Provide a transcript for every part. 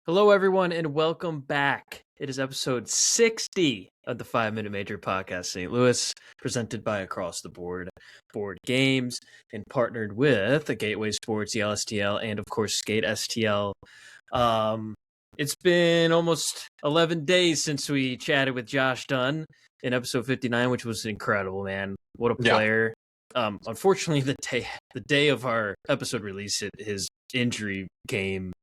Hello, everyone, and welcome back. It is episode 60 of the 5 Minute Major Podcast St. Louis, presented by Across the Board Board Games, and partnered with the Gateway Sports, the LSTL, and of course, Skate STL. It's been almost 11 days since we chatted with Josh Dunn in episode 59, which was incredible, man. What a player. Unfortunately, the day of our episode release, his injury came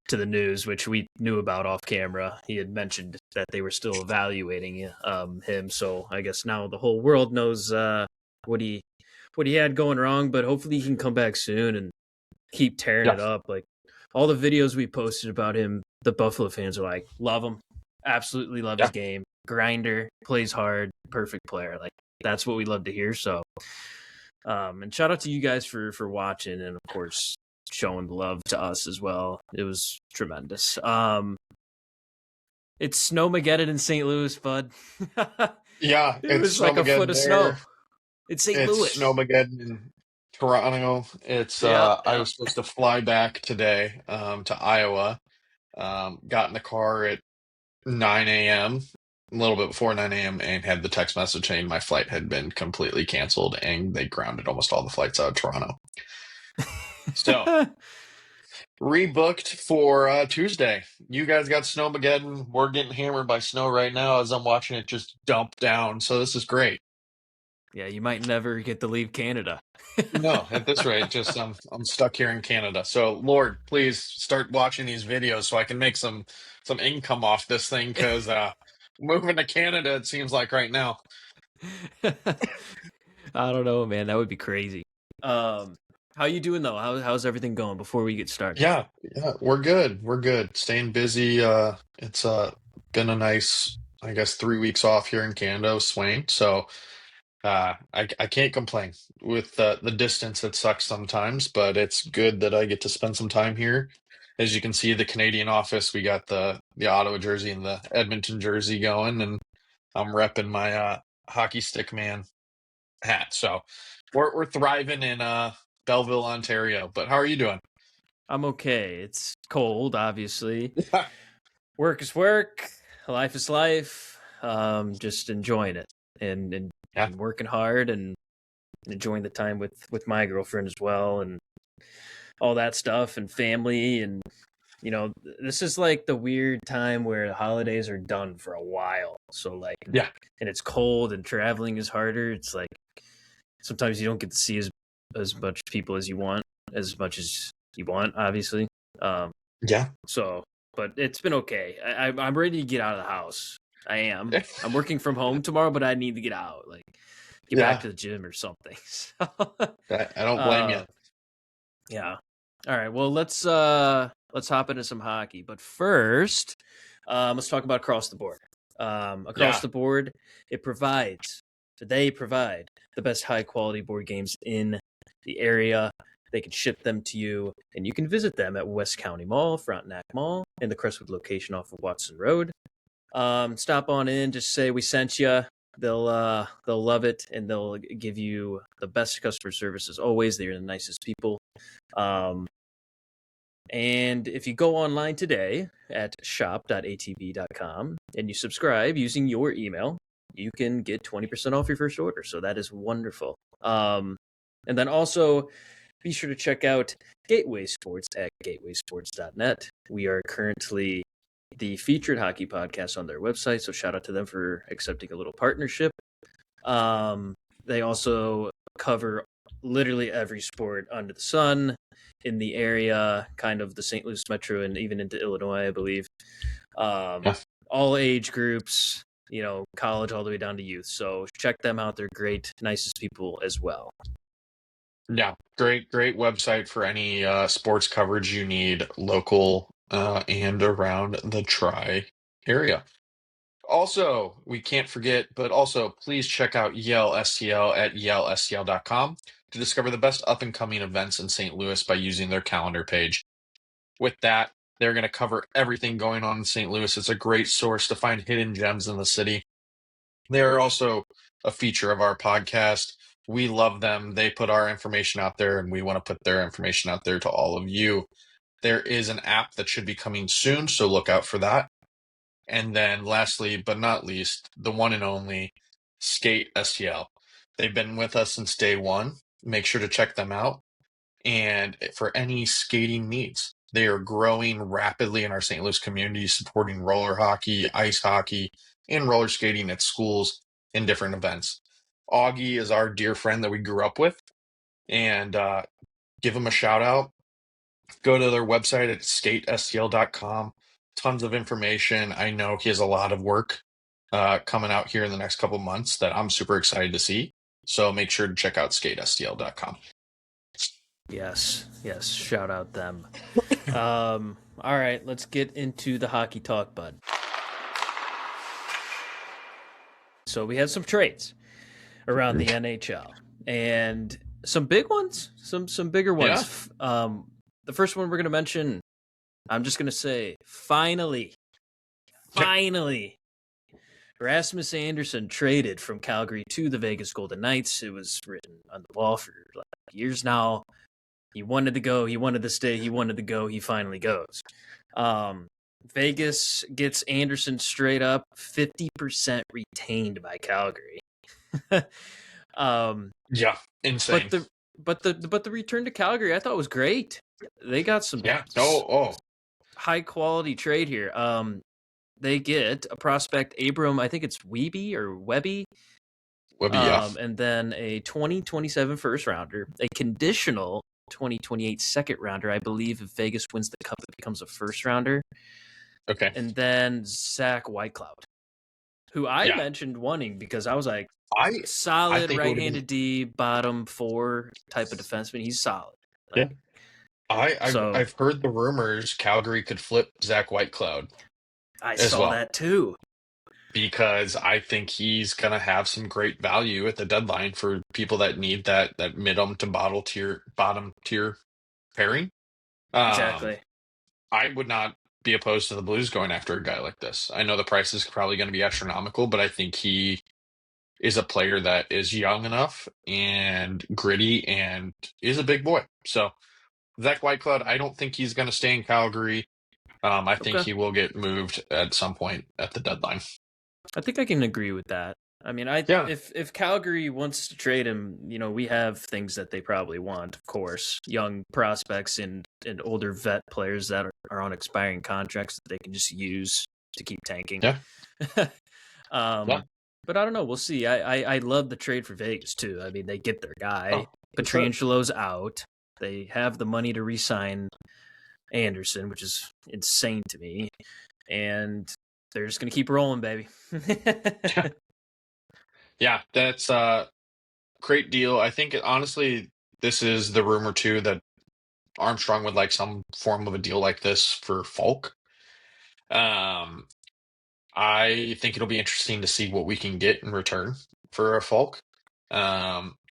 to the news, which we knew about off camera. He had mentioned that they were still evaluating him, so I guess now the whole world knows what he had going wrong. But hopefully he can come back soon and keep tearing it up. Like all the videos we posted about him, the Buffalo fans are like, love him, absolutely love his game, grinder, plays hard, perfect player. Like that's what we love to hear. So, and shout out to you guys for watching, and of course showing love to us as well. It was tremendous. It's Snowmageddon in St. Louis, bud. It was like a foot of snow. It's St. Louis. Snowmageddon in Toronto. I was supposed to fly back today to Iowa. Got in the car at 9 a.m., a little bit before 9 a.m., and had the text message saying my flight had been completely canceled and they grounded almost all the flights out of Toronto. So, rebooked for Tuesday. You guys got Snowmageddon. We're getting hammered by snow right now as I'm watching it just dump down. So this is great. Yeah, you might never get to leave Canada. No, at this rate, just I'm stuck here in Canada. So, Lord, please start watching these videos so I can make some income off this thing. Because moving to Canada, it seems like right now. I don't know, man. That would be crazy. How you doing though? How's everything going before we get started? Yeah, we're good. We're good. Staying busy. It's been a nice, I guess, 3 weeks off here in Canada, Swain. So I can't complain with the distance. It sucks sometimes, but it's good that I get to spend some time here. As you can see, the Canadian office, we got the Ottawa jersey and the Edmonton jersey going, and I'm repping my hockey stick man hat. So we're thriving in Belleville, Ontario. But how are you doing? I'm okay. It's cold, obviously. Work is work. Life is life. Just enjoying it and working hard and enjoying the time with my girlfriend as well, and all that stuff, and family. And this is like the weird time where the holidays are done for a while. So like, and it's cold and traveling is harder. It's like sometimes you don't get to see as much people as much as you want, obviously. So, but it's been okay. I'm ready to get out of the house. I am. I'm working from home tomorrow, but I need to get out, like get back to the gym or something. So, I don't blame you. Yeah. All right. Well, let's hop into some hockey. But first, let's talk about Across the Board. Across the Board, they provide the best high quality board games in the area. They can ship them to you, and you can visit them at West County Mall, Frontenac Mall, in the Crestwood location off of Watson Road. Stop on in, just say we sent you. They'll love it, and they'll give you the best customer service as always. They're the nicest people. And if you go online today at shop.atb.com and you subscribe using your email, you can get 20% off your first order. So that is wonderful. And then also be sure to check out Gateway Sports at gatewaysports.net. We are currently the featured hockey podcast on their website, so shout out to them for accepting a little partnership. They also cover literally every sport under the sun in the area, kind of the St. Louis metro and even into Illinois, I believe. All age groups, college all the way down to youth. So check them out. They're great, nicest people as well. Yeah, great website for any sports coverage you need, local and around the Tri-area. Also, we can't forget, but also please check out Yale STL at yalestl.com to discover the best up-and-coming events in St. Louis by using their calendar page. With that, they're going to cover everything going on in St. Louis. It's a great source to find hidden gems in the city. They are also a feature of our podcast. We love them. They put our information out there, and we want to put their information out there to all of you. there is an app that should be coming soon, so look out for that. And then lastly, but not least, the one and only Skate STL. They've been with us since day one. Make sure to check them out. And for any skating needs, they are growing rapidly in our St. Louis community, supporting roller hockey, ice hockey, and roller skating at schools and different events. Augie is our dear friend that we grew up with, and give him a shout out. Go to their website at skatestl.com. Tons of information. I know he has a lot of work coming out here in the next couple months that I'm super excited to see. So make sure to check out skatestl.com. Yes, shout out them. All right, let's get into the hockey talk, bud. So we had some trades around the NHL, and some big ones, some bigger ones. Yeah. The first one we're going to mention, I'm just going to say, finally, Rasmus Andersson traded from Calgary to the Vegas Golden Knights. It was written on the wall for like years now. He wanted to go. He wanted to stay. He wanted to go. He finally goes. Vegas gets Anderson straight up 50% retained by Calgary. Yeah, insane. But the return to Calgary I thought was great. They got some high quality trade here. They get a prospect, Abram, I think it's Webby or Webby. And then a 2027 first rounder, a conditional 2028 second rounder. I believe if Vegas wins the cup, it becomes a first rounder. Okay. And then Zach Whitecloud, who I mentioned wanting because I was like, solid right-handed D, bottom four type of defenseman. He's solid. Like, I've heard the rumors Calgary could flip Zach Whitecloud. I saw that too. Because I think he's going to have some great value at the deadline for people that need that middle to bottom tier pairing. Exactly. I would not be opposed to the Blues going after a guy like this. I know the price is probably going to be astronomical, but I think he is a player that is young enough and gritty and is a big boy. So Zach Whitecloud, I don't think he's going to stay in Calgary. I think he will get moved at some point at the deadline. I think I can agree with that. I mean, if Calgary wants to trade him, we have things that they probably want, of course, young prospects and older vet players that are on expiring contracts that they can just use to keep tanking. Yeah. But I don't know. We'll see. I love the trade for Vegas too. I mean, they get their guy. Petrangelo's out. They have the money to re-sign Anderson, which is insane to me, and they're just going to keep rolling, baby. Yeah, that's a great deal. I think, honestly, this is the rumor, too, that Armstrong would like some form of a deal like this for Falk. I think it'll be interesting to see what we can get in return for a Falk.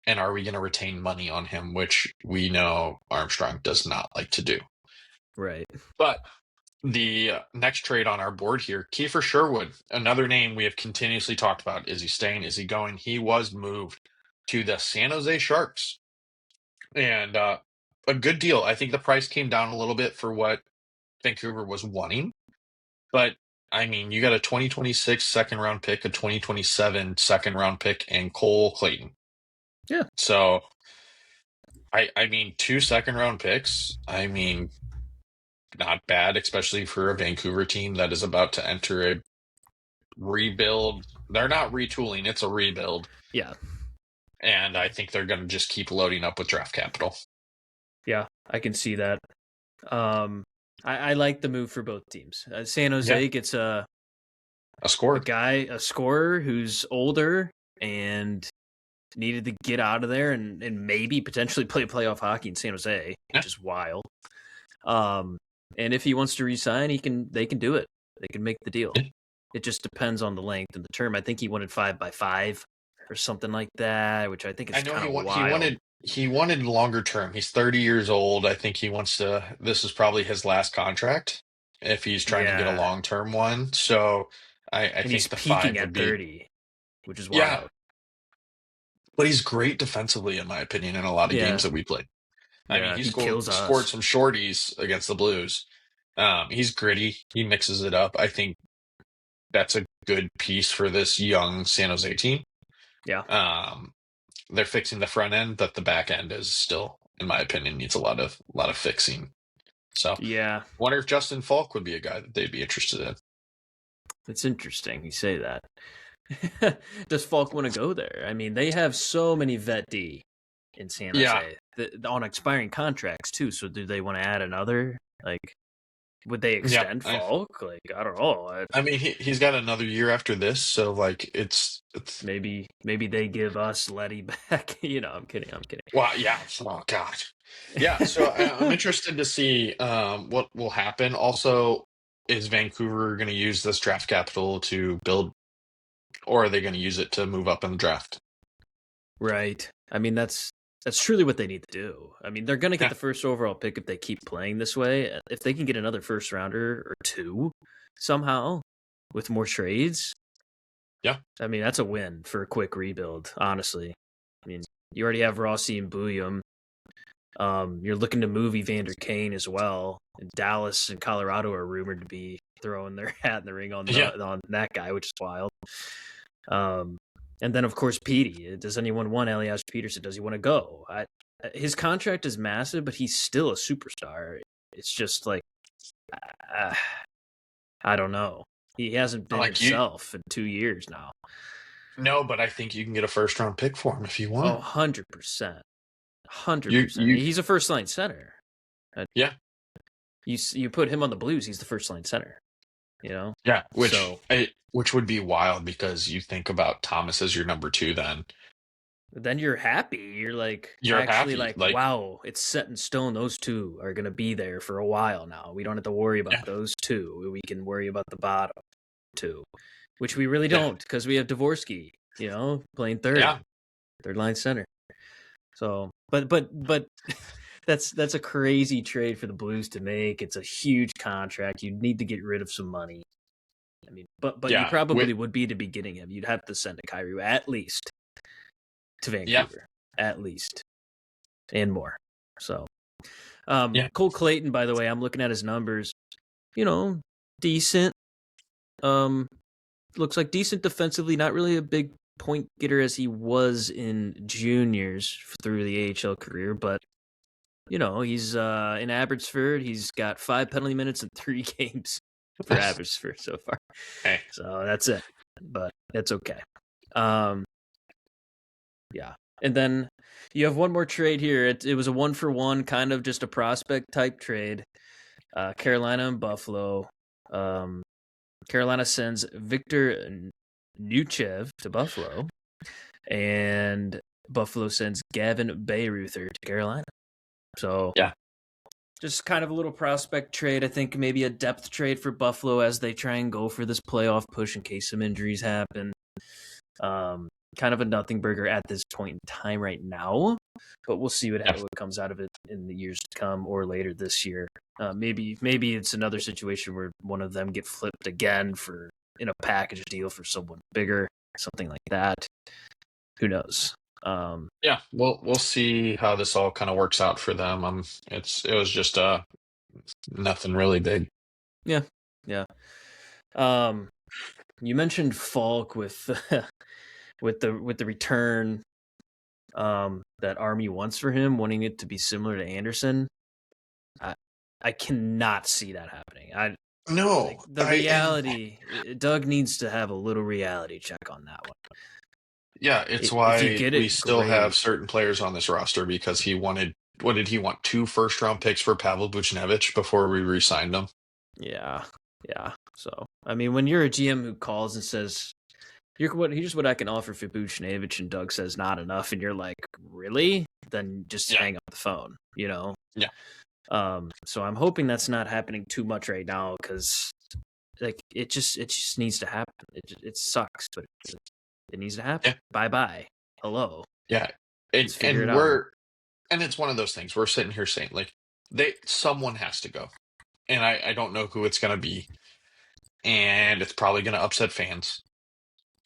And are we going to retain money on him, which we know Armstrong does not like to do. Right. But the next trade on our board here, Kiefer Sherwood, another name we have continuously talked about. Is he staying? Is he going? He was moved to the San Jose Sharks. And a good deal. I think the price came down a little bit for what Vancouver was wanting. But, I mean, you got a 2026 second-round pick, a 2027 second-round pick, and Cole Clayton. Yeah. So, I mean, 2 second-round picks, I mean, not bad, especially for a Vancouver team that is about to enter a rebuild. They're not retooling, it's a rebuild. Yeah. And I think they're going to just keep loading up with draft capital. Yeah, I can see that. I like the move for both teams. San Jose gets a scorer who's older and needed to get out of there and maybe potentially play playoff hockey in San Jose, which is wild. And if he wants to resign, they can do it. They can make the deal. It just depends on the length and the term. I think he wanted 5x5 or something like that, which I think is kind of wild. He wanted longer term. He's 30 years old. I think he wants to. This is probably his last contract if he's trying to get a long term one. So I think he's the peaking 5 at would be 30, which is wild. But he's great defensively, in my opinion, in a lot of games that we played. I mean, Yeah, he kills scored us. some shorties against the Blues. He's gritty. He mixes it up. I think that's a good piece for this young San Jose team. Yeah. Um, they're fixing the front end, but the back end is still, in my opinion, needs a lot of fixing. So, Yeah. wonder if Justin Falk would be a guy that they'd be interested in. It's interesting you say that. Does Falk want to go there? I mean, they have so many vet D in San Yeah, Jose on expiring contracts too. So do they want to add another? Like, would they yeah. extend Falk? Like, I don't know. I mean, he's got another year after this, so like it's Maybe they give us Letty back. I'm kidding. I'm kidding. well, yeah. Oh God, yeah. So I'm interested to see what will happen. Also, is Vancouver going to use this draft capital to build, or are they going to use it to move up in the draft? Right. I mean, that's truly what they need to do. I mean, they're going to get Yeah, the first overall pick if they keep playing this way. If they can get another first rounder or two somehow with more trades, yeah, I mean, that's a win for a quick rebuild, honestly. I mean, you already have Rossi and Bouillon. You're looking to move Evander Kane as well. And Dallas and Colorado are rumored to be throwing their hat in the ring yeah. on that guy, which is wild. Um, and then of course Petey. Does anyone want Elias Peterson? Does he want to go? His contract is massive, but he's still a superstar. It's just like uh, I don't know. He hasn't been Like you, himself in 2 years now. no, but I think you can get a first round pick for him if you Oh, want. 100%. 100%. You, He's a first line center. yeah, You put him on the Blues, he's the first line center. yeah. So Which would be wild because you think about Thomas as your number two, then then you're happy. You're like you're actually happy. like, Like, wow, it's set in stone. Those two are gonna be there for a while now. We don't have to worry about yeah, those two. We can worry about the bottom two, which we really yeah, don't because we have Dvorsky, playing yeah, third line center. So, but that's a crazy trade for the Blues to make. It's a huge contract. You need to get rid of some money. I mean, but you yeah. probably would be to be getting him. You'd have to send a Kyrie at least to Yeah, Vancouver, at least, and more. So, yeah. Cole Clayton, by the way, I'm looking at his numbers. Decent. Um, looks like decent defensively. Not really a big point getter as he was in juniors through the AHL career, but he's in Abbotsford. He's got 5 penalty minutes in 3 games for Abbotsford so far. Hey, So that's it, but it's okay. Yeah. And then you have one more trade here. It was a 1-for-1, kind of just a prospect type trade. Carolina and Buffalo. Carolina sends Victor Nuchev to Buffalo, and Buffalo sends Gavin Bayreuther to Carolina. So yeah, just kind of a little prospect trade. I think maybe a depth trade for Buffalo as they try and go for this playoff push in case some injuries happen. Kind of a nothing burger at this point in time right now, but we'll see what comes out of it in the years to come or later this year. Maybe it's another situation where one of them get flipped again in a package deal for someone bigger, something like that. Who knows? yeah. We'll see how this all kind of works out for them. It was just nothing really big. Yeah, yeah. You mentioned Falk with with the return that Army wants for him, wanting it to be similar to Anderson. I cannot see that happening. No, The reality, Doug needs to have a little reality check on that one. yeah, it's If you why get we it, still great. have certain players on this roster because he wanted. What did he want? 2 first round picks for Pavel Buchnevich before we re-signed him. Yeah, yeah. So I mean, when you're a GM who calls and says, here's what I can offer for Buchnevich, and Doug says not enough, and you're like, really? Then just hang up the phone. Yeah. So I'm hoping that's not happening too much right now because like it just needs to happen. It sucks, but it needs to happen. Yeah. Bye. Hello. Yeah. Let's figure it out. And it's one of those things we're sitting here saying like someone has to go. And I don't know who it's gonna be. And it's probably gonna upset fans.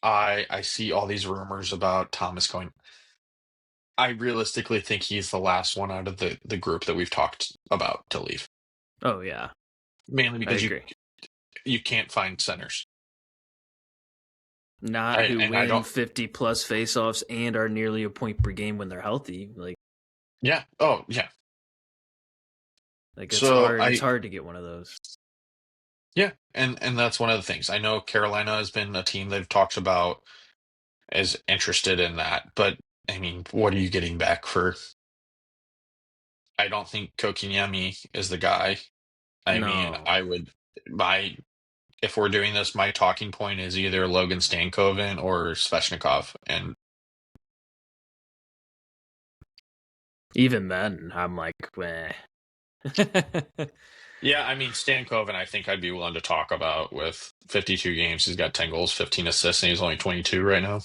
I see all these rumors about Thomas going. I realistically think he's the last one out of the group that we've talked about to leave. Oh yeah, Mainly I because agree. you can't find centers. Not who I win don't. 50 plus faceoffs and are nearly a point per game when they're healthy. Yeah. Oh, yeah. Like it's So hard. It's I hard to get one of those. yeah, and that's one of the things. I know Carolina has been a team they've talked about as interested in that, but I mean, what are you getting back for? I don't think Kokiniemi is the guy. I mean, No, I would my if we're doing this, my talking point is either Logan Stankoven or Svechnikov, and even then, I'm like, meh. yeah, I mean, Stankoven, I think I'd be willing to talk about with 52 games. He's got 10 goals, 15 assists, and he's only 22 right now.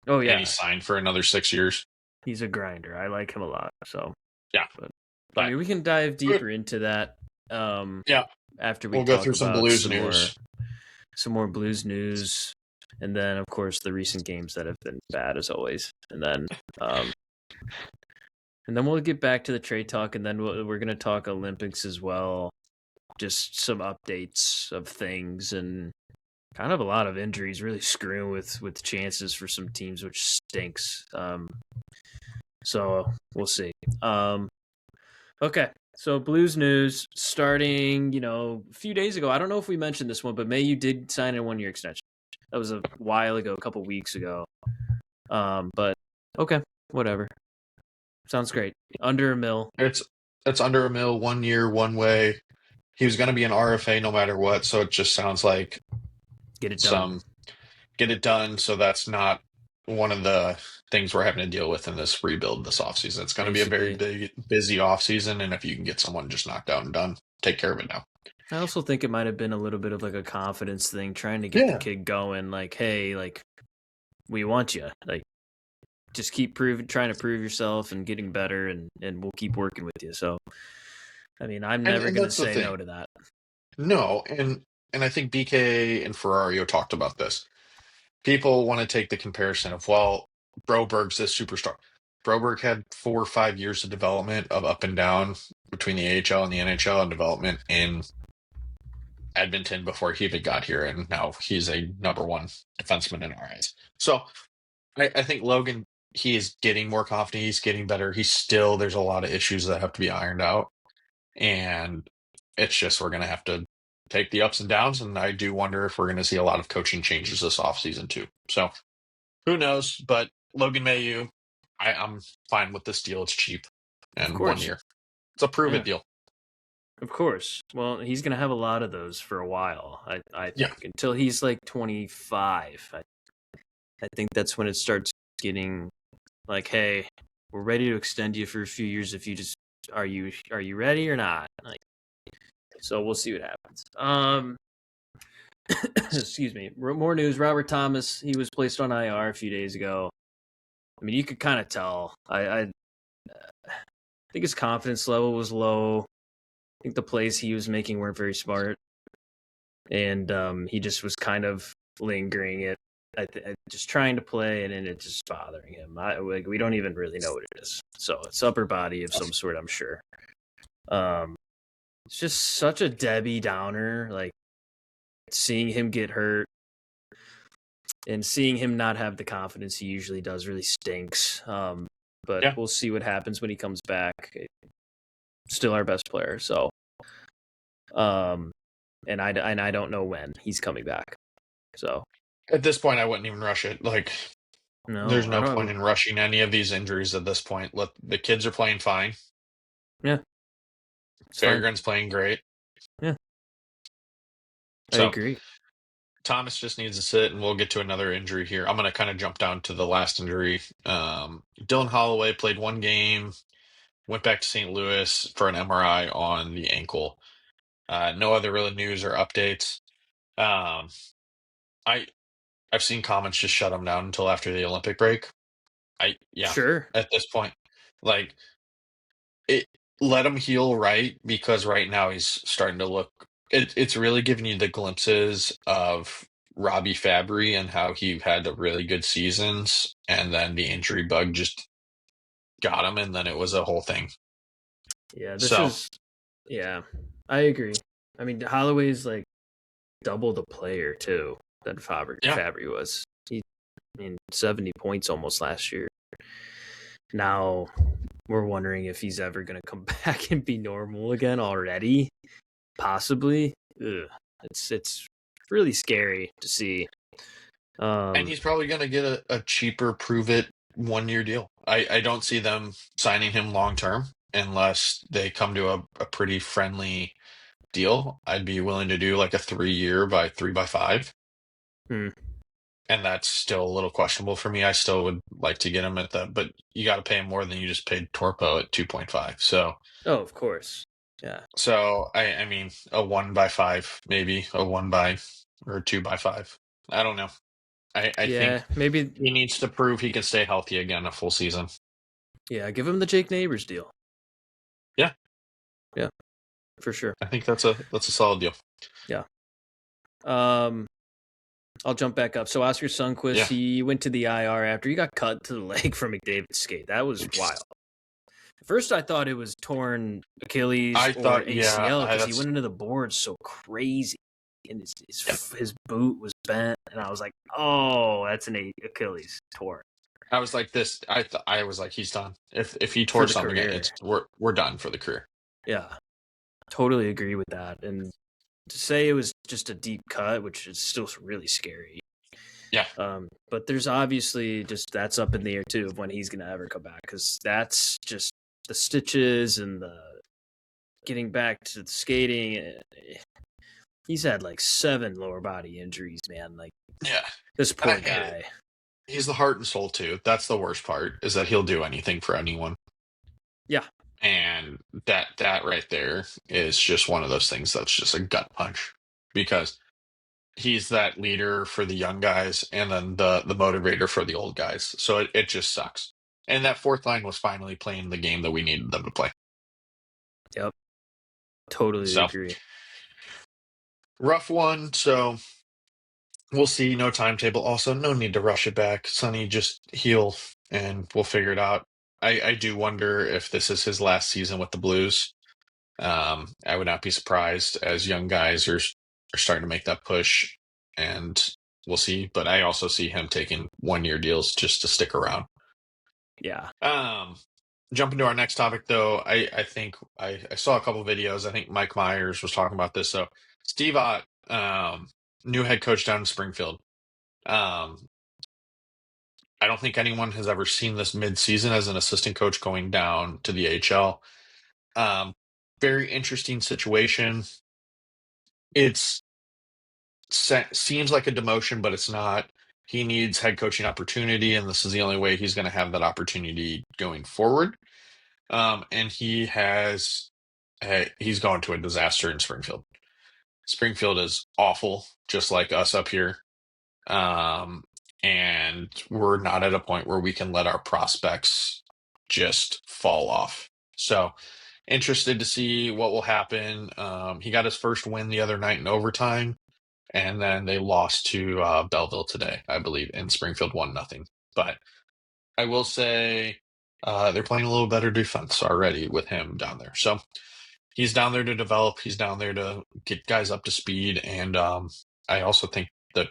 Oh And he's yeah, signed for another 6 years. he's a grinder. I like him a lot. So, Yeah, but I but mean, we can dive good. deeper into that Yeah, after we we'll go talk through some about Blues news. some more Blues news, and then of course the recent games that have been bad as always, um, and then we'll get back to the trade talk, and then we're gonna talk Olympics as well. Just some updates of things and kind of a lot of injuries, really screwing with chances for some teams, which stinks. So we'll see. Okay, so Blues news starting, a few days ago. I don't know if we mentioned this one, but May you did sign a 1 year extension. That was a while ago, a couple weeks ago. But okay, whatever. Sounds great. Under a mil. It's under a mil, 1 year, one way. He was going to be an RFA no matter what, so it just sounds like Get it done. some get it done. So that's not one of the things we're having to deal with in this rebuild this offseason. It's going to be a very Basically, big, busy offseason, and if you can get someone just knocked out and done, take care of it now. I also think it might have been a little bit of like a confidence thing, trying to get the Yeah, kid going. Like, hey, like we want you. Like, just keep trying to prove yourself and getting better, and we'll keep working with you. So, I mean, I'm never and gonna that's the say no thing. to that. No, and I think BK and Ferrario talked about this. People want to take the comparison of, well, Broberg's this superstar. Broberg had 4 or 5 years of development of up and down between the AHL and the NHL and development in Edmonton before he even got here, and now he's a number one defenseman in our eyes. So I think Logan, he is getting more confident. He's getting better. There's a lot of issues that have to be ironed out. And it's just, we're going to have to take the ups and downs. And I do wonder if we're going to see a lot of coaching changes this offseason, too. So who knows? But Logan Mayu, I'm fine with this deal. It's cheap Of and one course, year. It's a prove yeah, it deal. of course. Well, he's gonna have a lot of those for a while. I Yeah. think until he's like 25. I think that's when it starts getting like, hey, we're ready to extend you for a few years. If you just are you ready or not? Like, so we'll see what happens. Excuse me. More news. Robert Thomas, he was placed on IR a few days ago. I mean, you could kind of tell. I think his confidence level was low. I think the plays he was making weren't very smart, and he just was kind of lingering it. Just trying to play, and it just bothering him. We don't even really know what it is. So it's upper body of some sort, I'm sure. Um, it's just such a Debbie Downer. Like seeing him get hurt and seeing him not have the confidence he usually does really stinks. But Yeah. we'll see what happens when he comes back. Still our best player, so and I don't know when he's coming back. So At this point, I wouldn't even rush it. Like, no, there's I no point don't. in rushing any of these injuries at this point. Let the kids are playing fine. Yeah, it's fine. Fairground's playing great. Yeah, I So agree. Thomas just needs to sit, and we'll get to another injury here. I'm going to kind of jump down to the last injury. Dylan Holloway played one game, went back to St. Louis for an MRI on the ankle. No other real news or updates. Um, I I've seen comments just shut him down until after the Olympic break. Yeah, Sure. at this point, like it, let him heal right, because right now he's starting to look. It's really giving you the glimpses of Robbie Fabry and how he had a really good seasons, and then the injury bug just got him, and then it was a whole thing. Yeah, So yeah, I agree. I mean, Holloway's like double the player too than yeah, Fabry was. I mean, 70 points almost last year. Now we're wondering if he's ever going to come back and be normal again already. Possibly. Ugh. It's really scary to see. and he's probably going to get a cheaper prove it 1 year deal. I don't see them signing him long term unless they come to a pretty friendly deal. I'd be willing to do like a 3 year by 3 by 5. hmm. And that's still a little questionable for me. I still would like to get him at that, but you got to pay him more than you just paid Torpo at 2.5. Oh, of course. Yeah. So I mean, a 1 by 5, maybe a 1 by or 2 by 5. I don't know. I think Yeah, maybe. he needs to prove he can stay healthy again a full season. Yeah, give him the Jake Neighbors deal. Yeah, Yeah, for sure. I think that's a solid deal. Yeah. Um, I'll jump back up. So Oscar Sundquist, Yeah, he went to the IR after he got cut to the leg from McDavid's skate. That was wild. At first, I thought it was torn Achilles I or thought, yeah, ACL because he that's went into the boards so crazy, and yeah. his boot was bent, and I was like, "Oh, that's an Achilles torn I was like this. I was like, he's done. If he for tore the something, career." we're done for the career. Yeah, totally agree with that. And to say it was just a deep cut, which is still really scary. Yeah, But there's obviously just that's up in the air too of when he's gonna ever come back because that's just the stitches and the getting back to the skating. He's had like 7 lower body injuries, man. Like yeah. this And I poor hate it. guy. He's the heart and soul too. That's the worst part is that he'll do anything for anyone. Yeah, And that right there is just one of those things that's just a gut punch because he's that leader for the young guys and then the motivator for the old guys. So it just sucks. And that fourth line was finally playing the game that we needed them to play. yep, totally So agree. rough one. So we'll see. No timetable. Also, no need to rush it back. Sonny, just heal and we'll figure it out. I do wonder if this is his last season with the Blues. I would not be surprised as young guys are starting to make that push, and we'll see. But I also see him taking 1 year deals just to stick around. Yeah, Um, Jumping to our next topic, though, I think I saw a couple videos. I think Mike Myers was talking about this. So Steve Ott, new head coach down in Springfield. Um, I don't think anyone has ever seen this mid-season as an assistant coach going down to the AHL. Um, Very interesting situation. It's seems like a demotion, but it's not. He needs head coaching opportunity, and this is the only way he's going to have that opportunity going forward. And he's going to a disaster in Springfield. Springfield is awful, just like us up here. Um, and we're not at a point where we can let our prospects just fall off. So interested to see what will happen. He got his first win the other night in overtime, and then they lost to Belleville today, I believe, and Springfield won nothing. But I will say they're playing a little better defense already with him down there. So he's down there to develop. He's down there to get guys up to speed, and I also think the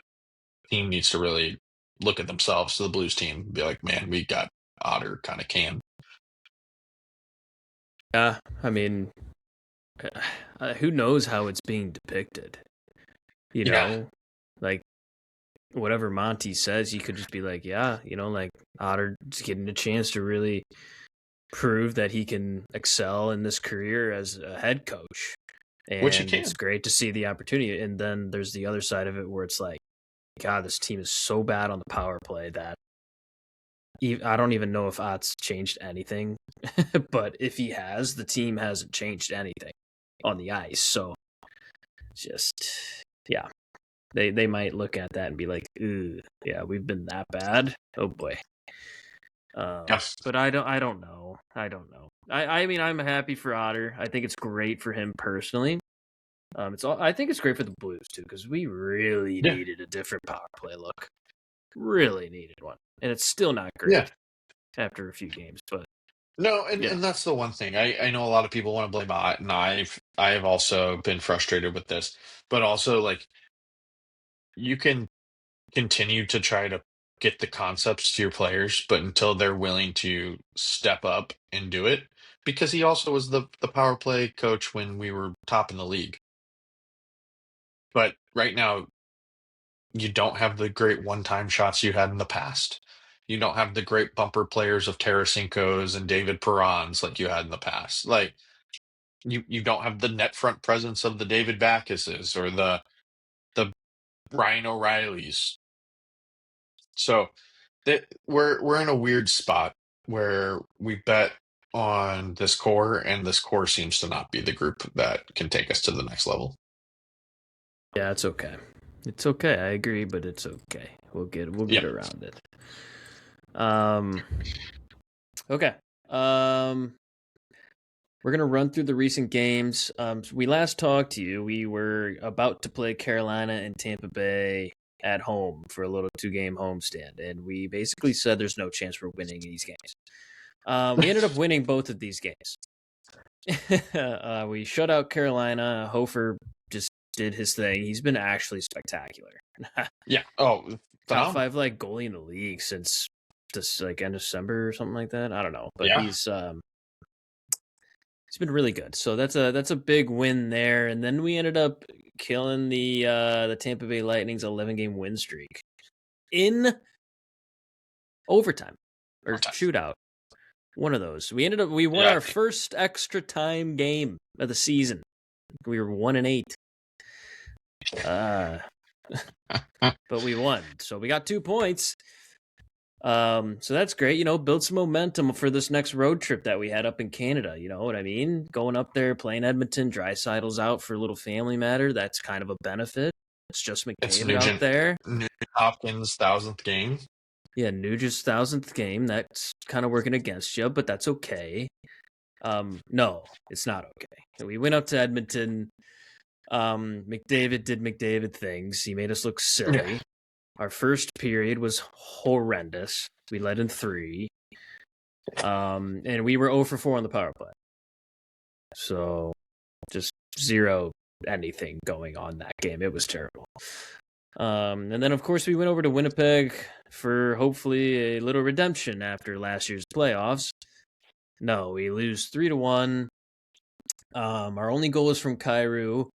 team needs to really look at themselves, to the Blues team, and be like, man, we got Otter kind of canned. yeah. I mean, who knows how it's being depicted? You Yeah, know, like whatever Monty says, you could just be like, yeah, like Otter's getting a chance to really prove that he can excel in this career as a head coach. which he And it's can. great to see the opportunity. And then there's the other side of it where it's like, God, this team is so bad on the power play that I don't even know if Ott's changed anything. But if he has, the team hasn't changed anything on the ice. So just, yeah, they might look at that and be like, ooh, yeah, we've been that bad. Oh boy. Yeah, But I don't know. I mean, I'm happy for Otter. I think it's great for him personally. I think it's great for the Blues too because we really yeah, needed a different power play look. Really needed one, and it's still not yeah. great after a few games. But No, Yeah. and that's the one thing. I know a lot of people want to blame Ott, and I've also been frustrated with this. But also, like, you can continue to try to get the concepts to your players, but until they're willing to step up and do it, because he also was the power play coach when we were top in the league. But right now, you don't have the great one-time shots you had in the past. You don't have the great bumper players of Tarasenko's and David Perrons like you had in the past. Like, you don't have the net front presence of the David Backuses or the Ryan O'Reillys. So that we're in a weird spot where we bet on this core, and this core seems to not be the group that can take us to the next level. Yeah, it's okay. It's okay. I agree, but it's okay. We'll get Yep. around it. Okay. We're gonna run through the recent games. So we last talked to you. We were about to play Carolina and Tampa Bay at home for a little 2-game homestand, and we basically said there's no chance we're winning these games. We ended up winning both of these games. We shut out Carolina. Hofer just did his thing. He's been actually spectacular. Yeah. Oh, Top phenomenal. 5 like goalie in the league since this like end of December or something like that. I don't know, but Yeah. he's been really good. So that's a big win there. And then we ended up killing the Tampa Bay Lightning's 11-game win streak in overtime or Okay. shootout. One of those. We won Yeah, I our think. first extra time game of the season. We were 1-8. But we won. So we got 2 points. So that's great. Build some momentum for this next road trip that we had up in Canada. You know what I mean? Going up there, playing Edmonton, Dreisaitl's out for a little family matter. That's kind of a benefit. It's just It's McDavid out Nugent, there. Nugent Hopkins' 1,000th game. Yeah, Nugent's 1,000th game. That's kind of working against you, but that's okay. No, it's not okay. We went up to Edmonton. McDavid did McDavid things. He made us look Yeah. silly. Our first period was horrendous. We led in 3. And we were 0 for 4 on the power play. So just zero anything going on that game. It was terrible. And then, of course, we went over to Winnipeg for hopefully a little redemption after last year's playoffs. No, we lose 3-1. Our only goal is from Kyrou.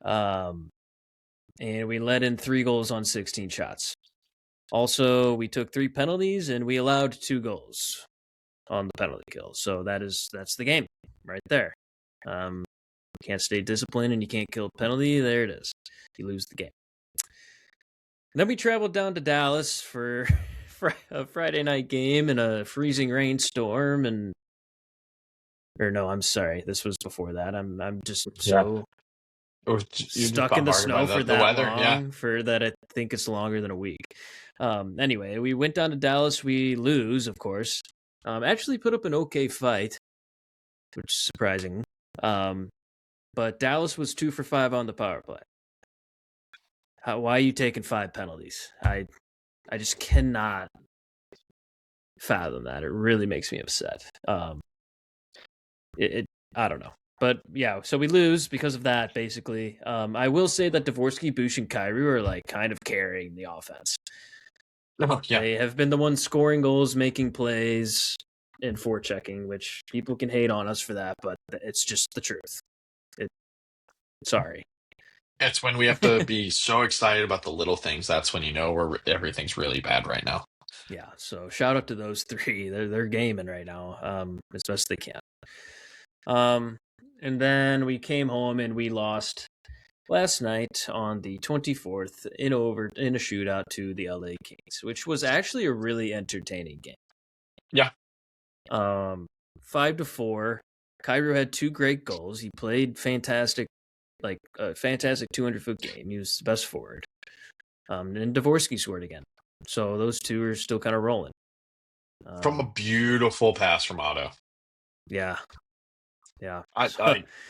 And we let in 3 goals on 16 shots. Also, we took 3 penalties and we allowed 2 goals on the penalty kill. So that's the game right there. You can't stay disciplined and you can't kill a penalty. There it is. You lose the game. And then we traveled down to Dallas for a Friday night game in a freezing rainstorm or no, I'm sorry. This was before that. I'm just Yeah. so You're just stuck in the bombarded by snow for the that weather. Yeah. long for that I think it's longer than a week. Anyway, we went down to Dallas. We lose, of course. Actually put up an okay fight, which is surprising. But Dallas was 2 for 5 on the power play. Why are you taking 5 penalties? I just cannot fathom that. It really makes me upset. I don't know. But yeah, so we lose because of that, basically. I will say that Dvorsky, Bush, and Kyrou are like kind of carrying the offense. Oh, yeah. They have been the ones scoring goals, making plays, and forechecking, which people can hate on us for that, but it's just the truth. Sorry. It's when we have to be so excited about the little things. That's when you know where everything's really bad right now. Yeah, so shout out to those 3. They're gaming right now, as best they can. And then we came home and we lost last night on the 24th in a shootout to the LA Kings, which was actually a really entertaining game. Yeah. 5-4. Kyrou had 2 great goals. He played fantastic, like a fantastic 200-foot game. He was the best forward. And Dvorsky scored again. So those 2 are still kind of rolling. From a beautiful pass from Otto. Yeah. Yeah.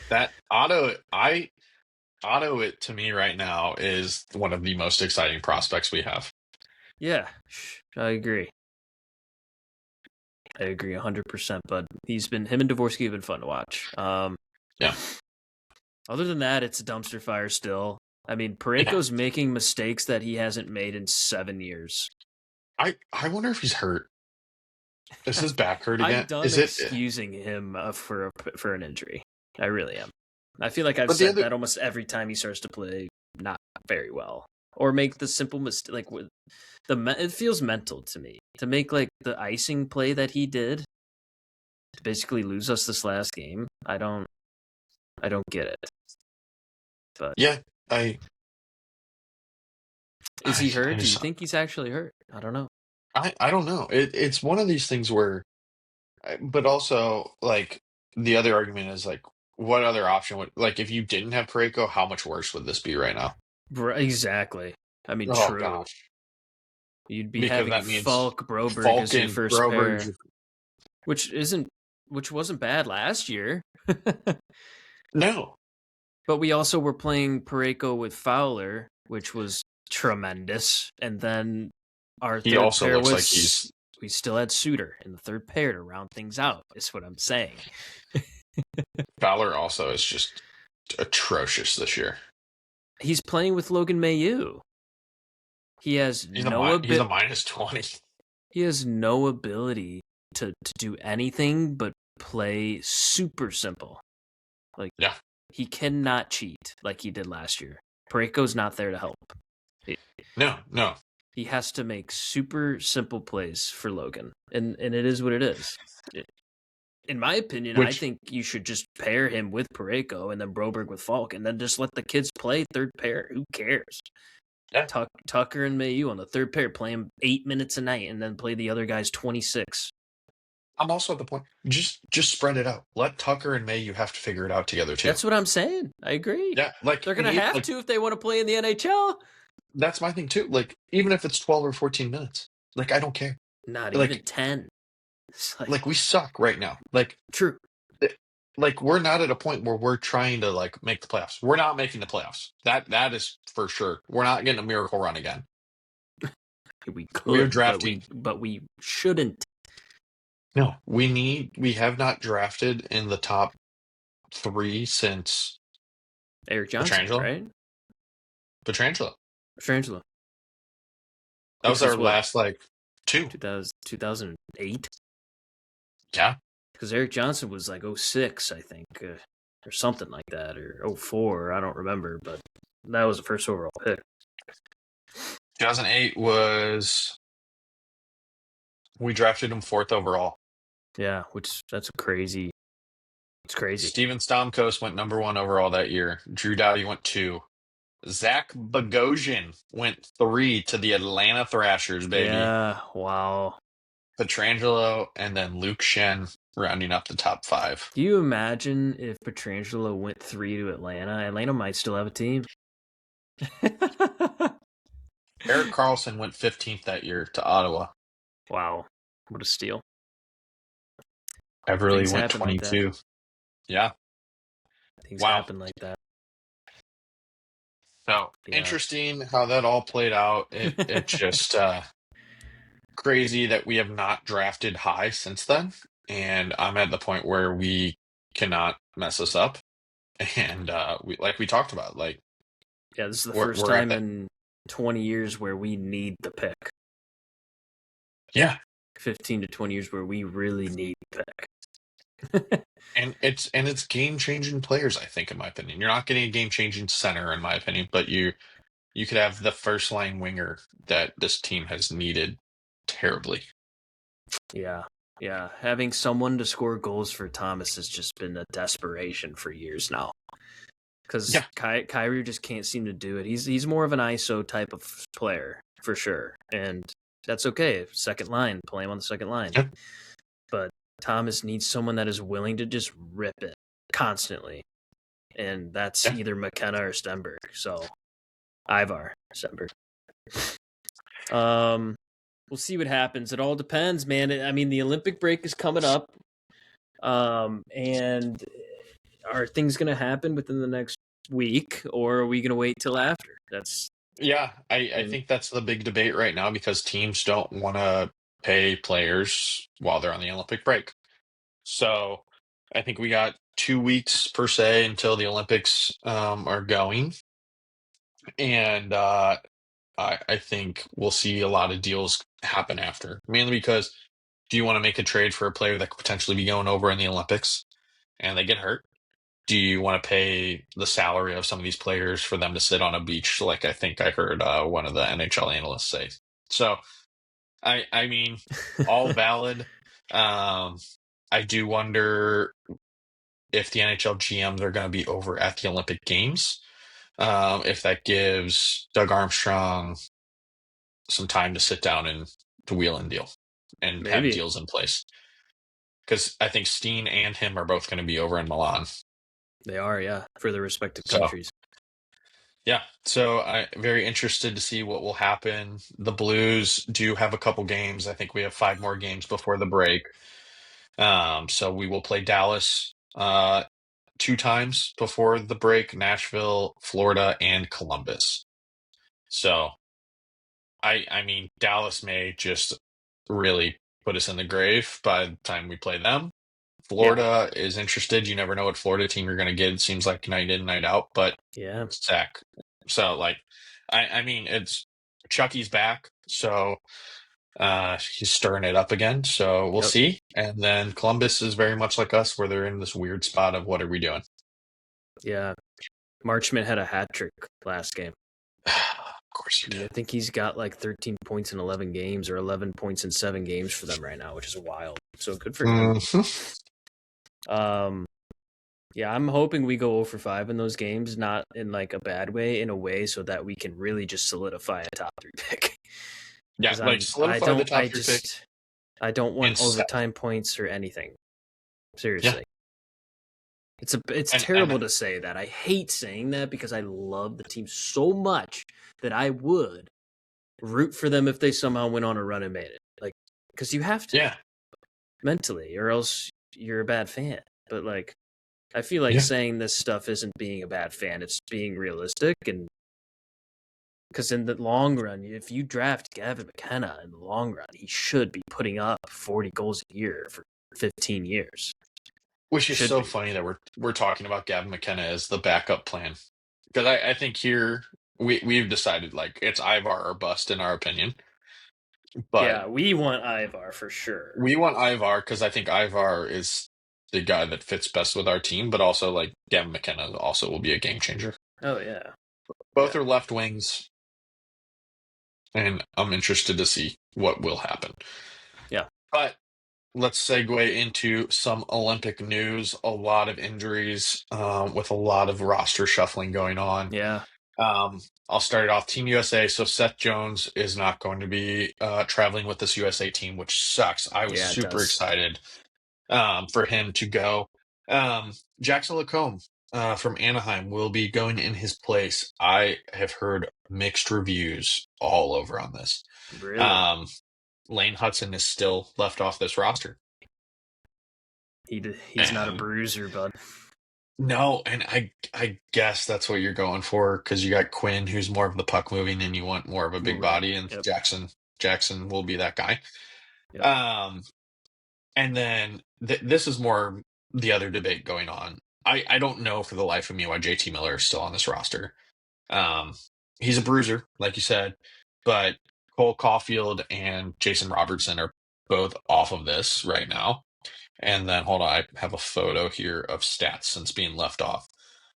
That Otto, it to me right now is one of the most exciting prospects we have. Yeah, I agree. I agree 100%. But him and Dvorsky have been fun to watch. Yeah. Other than that, it's a dumpster fire still. I mean, Yeah. Parayko's making mistakes that he hasn't made in 7 years. I wonder if he's hurt. Is his back hurt I'm again? done Is it? excusing him for an injury. I really am. I feel like I've But the said other, that almost every time he starts to play not very well or make the simple mistake. Like with it feels mental to me to make like the icing play that he did to basically lose us this last game. I don't get it. But yeah, is he I hurt? Do you just, think he's actually hurt? I don't know. I don't know. It's one of these things where, but also like the other argument is like, what other option would like if you didn't have Pareko, how much worse would this be right now? Exactly. I mean, Oh true. gosh, You'd be because having that means Falk Broberg as your Falcon, first Broberg, pair, which wasn't bad last year. no, But we also were playing Pareko with Fowler, which was tremendous. And then our he third also pair looks like was we still had Suter in the third pair to round things out, is what I'm saying. Fowler also is just atrocious this year. He's playing with Logan Mailloux. He has He's no he's a minus 20. he has no ability to do anything but play super simple. Like Yeah. he cannot cheat like he did last year. Pareko's not there to help. No. He has to make super simple plays for Logan, and it is what it is. In my opinion, I Which think you should just pair him with Pareko and then Broberg with Falk, and then just let the kids play third pair. Who cares? yeah, Tucker and Mayu on the third pair, play him 8 minutes a night, and then play the other guys 26. I'm also at the point. Just spread it out. Let Tucker and May you have to figure it out together too. That's what I'm saying. I agree. Yeah, like They're gonna have to if they want to play in the NHL. that's my thing too. Like even if it's 12 or 14 minutes, like I don't care. Not Like even 10. It's like we suck right now. Like true. like we're not at a point where we're trying to like make the playoffs. We're not making the playoffs. That is for sure. We're not getting a miracle run again. We We're could, drafting. but we shouldn't. No, we have not drafted in the top 3 since Eric Johnson, Petrangelo. right? Petrangelo. Petrangelo. That was our last like 2. 2008? Yeah. Because Eric Johnson was like 06, I think, or something like that, or 04. I don't remember, but that was the first overall pick. 2008 was we drafted him 4th overall. Yeah, that's crazy. It's crazy. Steven Stamkos went number 1 overall that year. Drew Doughty went 2. Zach Bogosian went 3 to the Atlanta Thrashers, baby. Yeah, wow. Petrangelo and then Luke Shen rounding up the top 5. Do you imagine if Petrangelo went 3 to Atlanta? Atlanta might still have a team. Erik Karlsson went 15th that year to Ottawa. Wow, what a steal. Everly went 22. Like yeah. Things happen like that. So interesting how that all played out. It just crazy that we have not drafted high since then. And I'm at the point where we cannot mess us up. And we talked about, like this is the first time in 20 years where we need the pick. Yeah. 15 to 20 years where we really need the pick. And it's game-changing players, I think, in my opinion. You're not getting a game-changing center, in my opinion, but you could have the first-line winger that this team has needed terribly. Yeah. Having someone to score goals for Thomas has just been a desperation for years now. Because Kyrie just can't seem to do it. He's more of an ISO type of player, for sure. And that's okay. Second line, play him on the second line. Yeah. But Thomas needs someone that is willing to just rip it constantly. And that's either McKenna or Stenberg. So, Ivar Stenberg. We'll see what happens. It all depends, man. I mean, the Olympic break is coming up. And are things going to happen within the next week, or are we going to wait till after? I think that's the big debate right now because teams don't want to pay players while they're on the Olympic break. So I think we got 2 weeks per se until the Olympics are going. And I think we'll see a lot of deals happen after, mainly because do you want to make a trade for a player that could potentially be going over in the Olympics and they get hurt? Do you want to pay the salary of some of these players for them to sit on a beach, like I think I heard one of the NHL analysts say? So, I mean, all valid. Um, I do wonder if the NHL GMs are going to be over at the Olympic Games. If that gives Doug Armstrong some time to sit down and to wheel and deal and have Maybe deals in place. Because I think Steen and him are both going to be over in Milan. they are, yeah, for their respective So, countries. yeah. So I'm very interested to see what will happen. The Blues do have a couple games. I think we have 5 more games before the break. So we will play Dallas 2 times before the break, Nashville, Florida, and Columbus. So I mean, Dallas may just really put us in the grave by the time we play them. Yeah, Florida is interested. You never know what Florida team you're going to get. It seems like night in, night out, but yeah, Zach. So, like, I mean, it's Chucky's back, so he's stirring it up again. So we'll yep, see. And then Columbus is very much like us, where they're in this weird spot of what are we doing? yeah. Marchment had a hat trick last game. Of course you I did. think he's got like 13 points in 11 games or 11 points in 7 games for them right now, which is wild. So good for him. Mhm. Yeah, I'm hoping we go 0 for 5 in those games, not in like a bad way, in a way so that we can really just solidify a top 3 pick. Yeah, Because like solidify the top 3 pick I don't want and set. overtime points or anything. Yeah, Seriously. It's and terrible to say that. I hate saying that because I love the team so much that I would root for them if they somehow went on a run and made it. Like, because you have to yeah, mentally, or else you're a bad fan. But like, I feel like yeah. saying this stuff isn't being a bad fan; it's being realistic. And because in the long run, if you draft Gavin McKenna in the long run, he should be putting up 40 goals a year for 15 years. Which is Should so be. funny that we're talking about Gavin McKenna as the backup plan. Because I think here we've decided like it's Ivar or bust in our opinion. But Yeah, we want Ivar for sure. we want Ivar because I think Ivar is the guy that fits best with our team, but also like Gavin McKenna also will be a game changer. Oh yeah, Both yeah, are left wings, and I'm interested to see what will happen. yeah, But let's segue into some Olympic news. A lot of injuries, with a lot of roster shuffling going on. yeah, I'll start it off. Team USA. So Seth Jones is not going to be traveling with this USA team, which sucks. I was yeah. It super does. excited for him to go. Jackson Lacombe from Anaheim will be going in his place. I have heard mixed reviews all over on this. Really, Um, Lane Hudson is still left off this roster. he's not a And bruiser, bud. no, and I guess that's what you're going for because you got Quinn, who's more of the puck moving, and you want more of a big Right. body, and Yep. Jackson will be that guy. Yep. Um, and then this is more the other debate going on. I don't know for the life of me why JT Miller is still on this roster. Um, he's a bruiser, like you said, but Cole Caulfield and Jason Robertson are both off of this right now. And then hold on, I have a photo here of stats since being left off.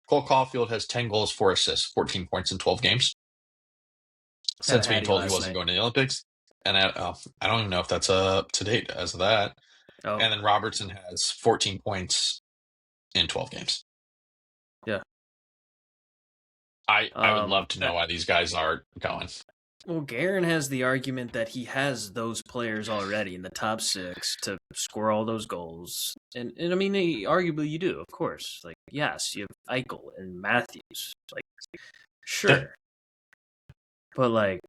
Cole Caulfield has 10 goals, 4 assists, 14 points in 12 games Had a since being Hattie told he last wasn't night. going to the Olympics. And I don't even know if that's up to date as of that. Oh And then Robertson has 14 points in 12 games. yeah. I would love to Uh, know why these guys are going. well, Garen has the argument that he has those players already in the top 6 to score all those goals, and I mean, arguably you do, of course. Like, yes, you have Eichel and Matthews. Like, Yeah. sure, but like,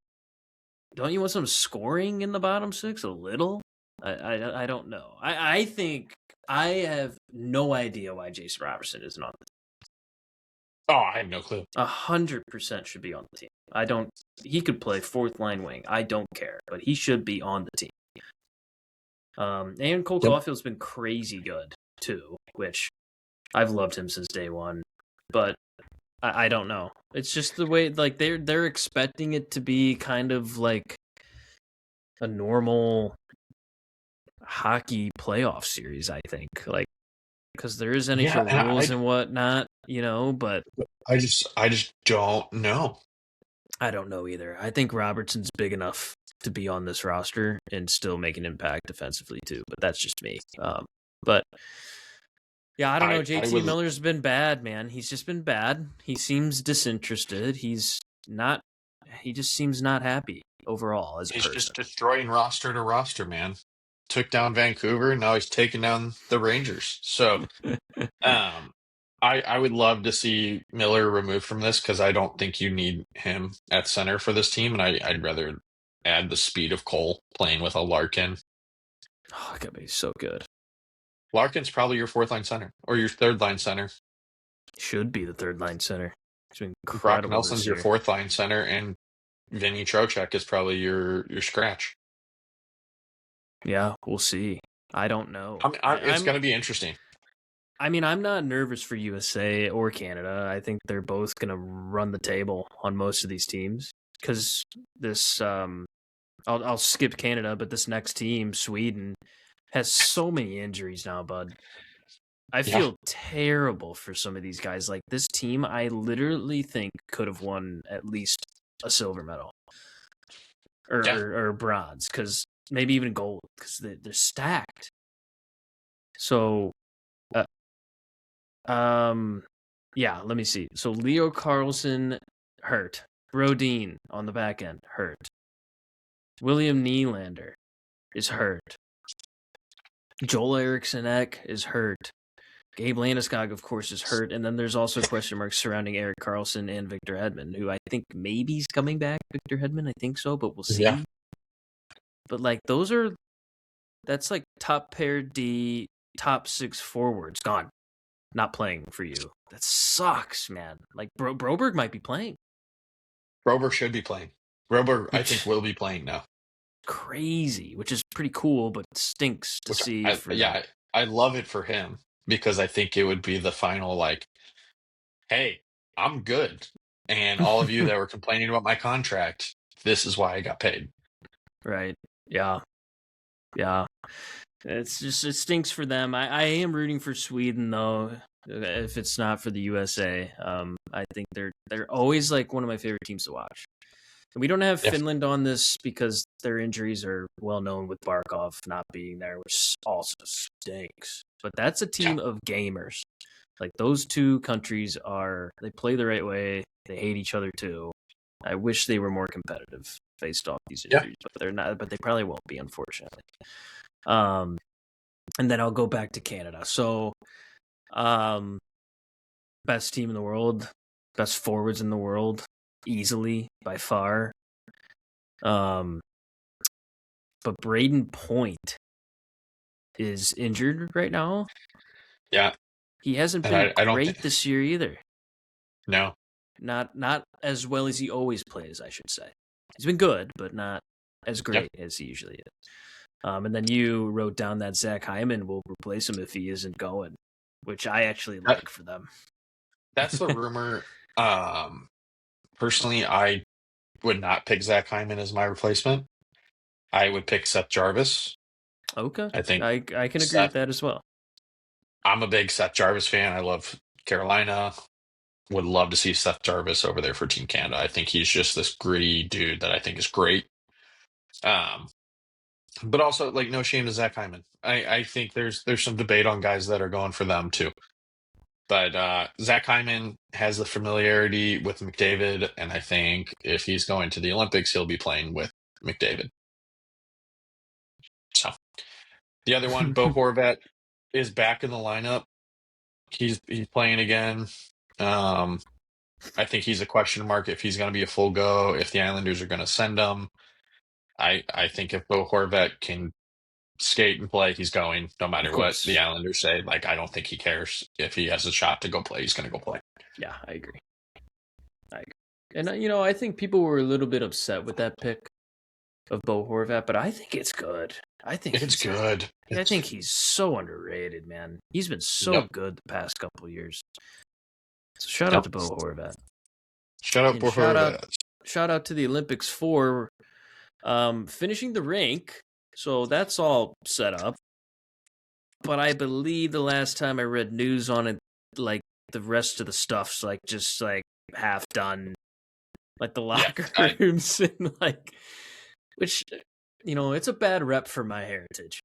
don't you want some scoring in the bottom 6 a little? I don't know. I think I have no idea why Jason Robertson isn't on the Oh, I have no clue. 100% should be on the team. I don't. He could play fourth line wing. I don't care, but he should be on the team. And Cole Yep. Caulfield's been crazy good too, which I've loved him since day one. But I don't know. It's just the way like they're expecting it to be kind of like a normal hockey playoff series. I think like because there is Yeah, NHL and rules and whatnot, but I just don't know. I don't know either. I think Robertson's big enough to be on this roster and still make an impact defensively too, but that's just me. But yeah, I don't know. I JT would. Miller's been bad, man. He's just been bad. He seems disinterested. He's not. He just seems not happy overall as a He's person. just destroying roster to roster, man. Took down Vancouver, now he's taking down the Rangers. So, um, I would love to see Miller removed from this because I don't think you need him at center for this team, and I'd rather add the speed of Cole playing with a Larkin. Oh, that could be so good. Larkin's probably your fourth line center or your third line center. Should be the third line center. He's been Brock incredible Nelson's this your year. fourth line center, and Vinny Trocheck is probably your scratch. Yeah, we'll see. I don't know. I mean, it's going to be interesting. I mean, I'm not nervous for USA or Canada. I think they're both going to run the table on most of these teams because this. I'll skip Canada, but this next team, Sweden, has so many injuries now, bud. I Yeah, feel terrible for some of these guys. Like this team, I literally think could have won at least a silver medal or yeah, or, or bronze, because maybe even gold, because they're stacked. So, uh, yeah. Let me see. So Leo Carlson hurt. Brodin on the back end hurt. William Nylander is hurt. Joel Eriksson Ek is hurt. Gabe Landeskog, of course, is hurt. And then there's also question marks surrounding Erik Karlsson and Victor Hedman, who I think maybe is coming back. Victor Hedman, I think so, but we'll yeah. see. But like that's like top pair D, top six forwards gone, not playing for you. That sucks, man. Like Broberg might be playing, Rober should be playing. Rober, I think, which will be playing now. crazy, which is pretty cool, but stinks to Which see for them. I love it for him because I think it would be the final like, hey, I'm good, and all of you that were complaining about my contract, this is why I got paid. Right. Yeah. Yeah. It's just it stinks for them. I am rooting for Sweden though. If it's not for the USA, I think they're always like one of my favorite teams to watch. And we don't have Yeah, Finland on this because their injuries are well known with Barkov not being there, which also stinks. But that's a yeah, team of gamers. Like those two countries they play the right way. They hate each other too. I wish they were more competitive based off these yeah. injuries, but they're not. But they probably won't be, unfortunately. Um, and then I'll go back to Canada. So, um, best team in the world, best forwards in the world, easily by far. But Braden Point is injured right now. Yeah. He hasn't And been I don't think great this year either. no. Not as well as he always plays, I should say. He's been good, but not as Yep. great as he usually is. And then you wrote down that Zach Hyman will replace him if he isn't going, which I actually That, like for them. that's the rumor. Personally, I would not pick Zach Hyman as my replacement. I would pick Seth Jarvis. Okay, I think I can agree with Seth. that as well. I'm a big Seth Jarvis fan. I love Carolina. Would love to see Seth Jarvis over there for Team Canada. I think he's just this gritty dude that I think is great. Um, but also like no shame to Zach Hyman. I think there's some debate on guys that are going for them too. But Zach Hyman has the familiarity with McDavid, and I think if he's going to the Olympics, he'll be playing with McDavid. So the other one, Bo Horvat, is back in the lineup. He's playing again. Um, I think he's a question mark if he's going to be a full go, if the Islanders are going to send him. I think if Bo Horvat can skate and play, he's going no Of matter what the course, Islanders say. Like, I don't think he cares. If he has a shot to go play, he's going to go play. yeah, I agree. I agree. And I think people were a little bit upset with that pick of Bo Horvat, but I think it's good. I think It's he's good. I think he's so underrated, man. He's been so Yep. good the past couple years. So shout out Yep. to Bo Horvat. Shout out And for Horvat. shout out to the Olympics for finishing the rink. So that's all set up. But I believe the last time I read news on it, like the rest of the stuff's like just like half done. Like the Yeah. locker rooms and like, which, it's a bad rep for my heritage.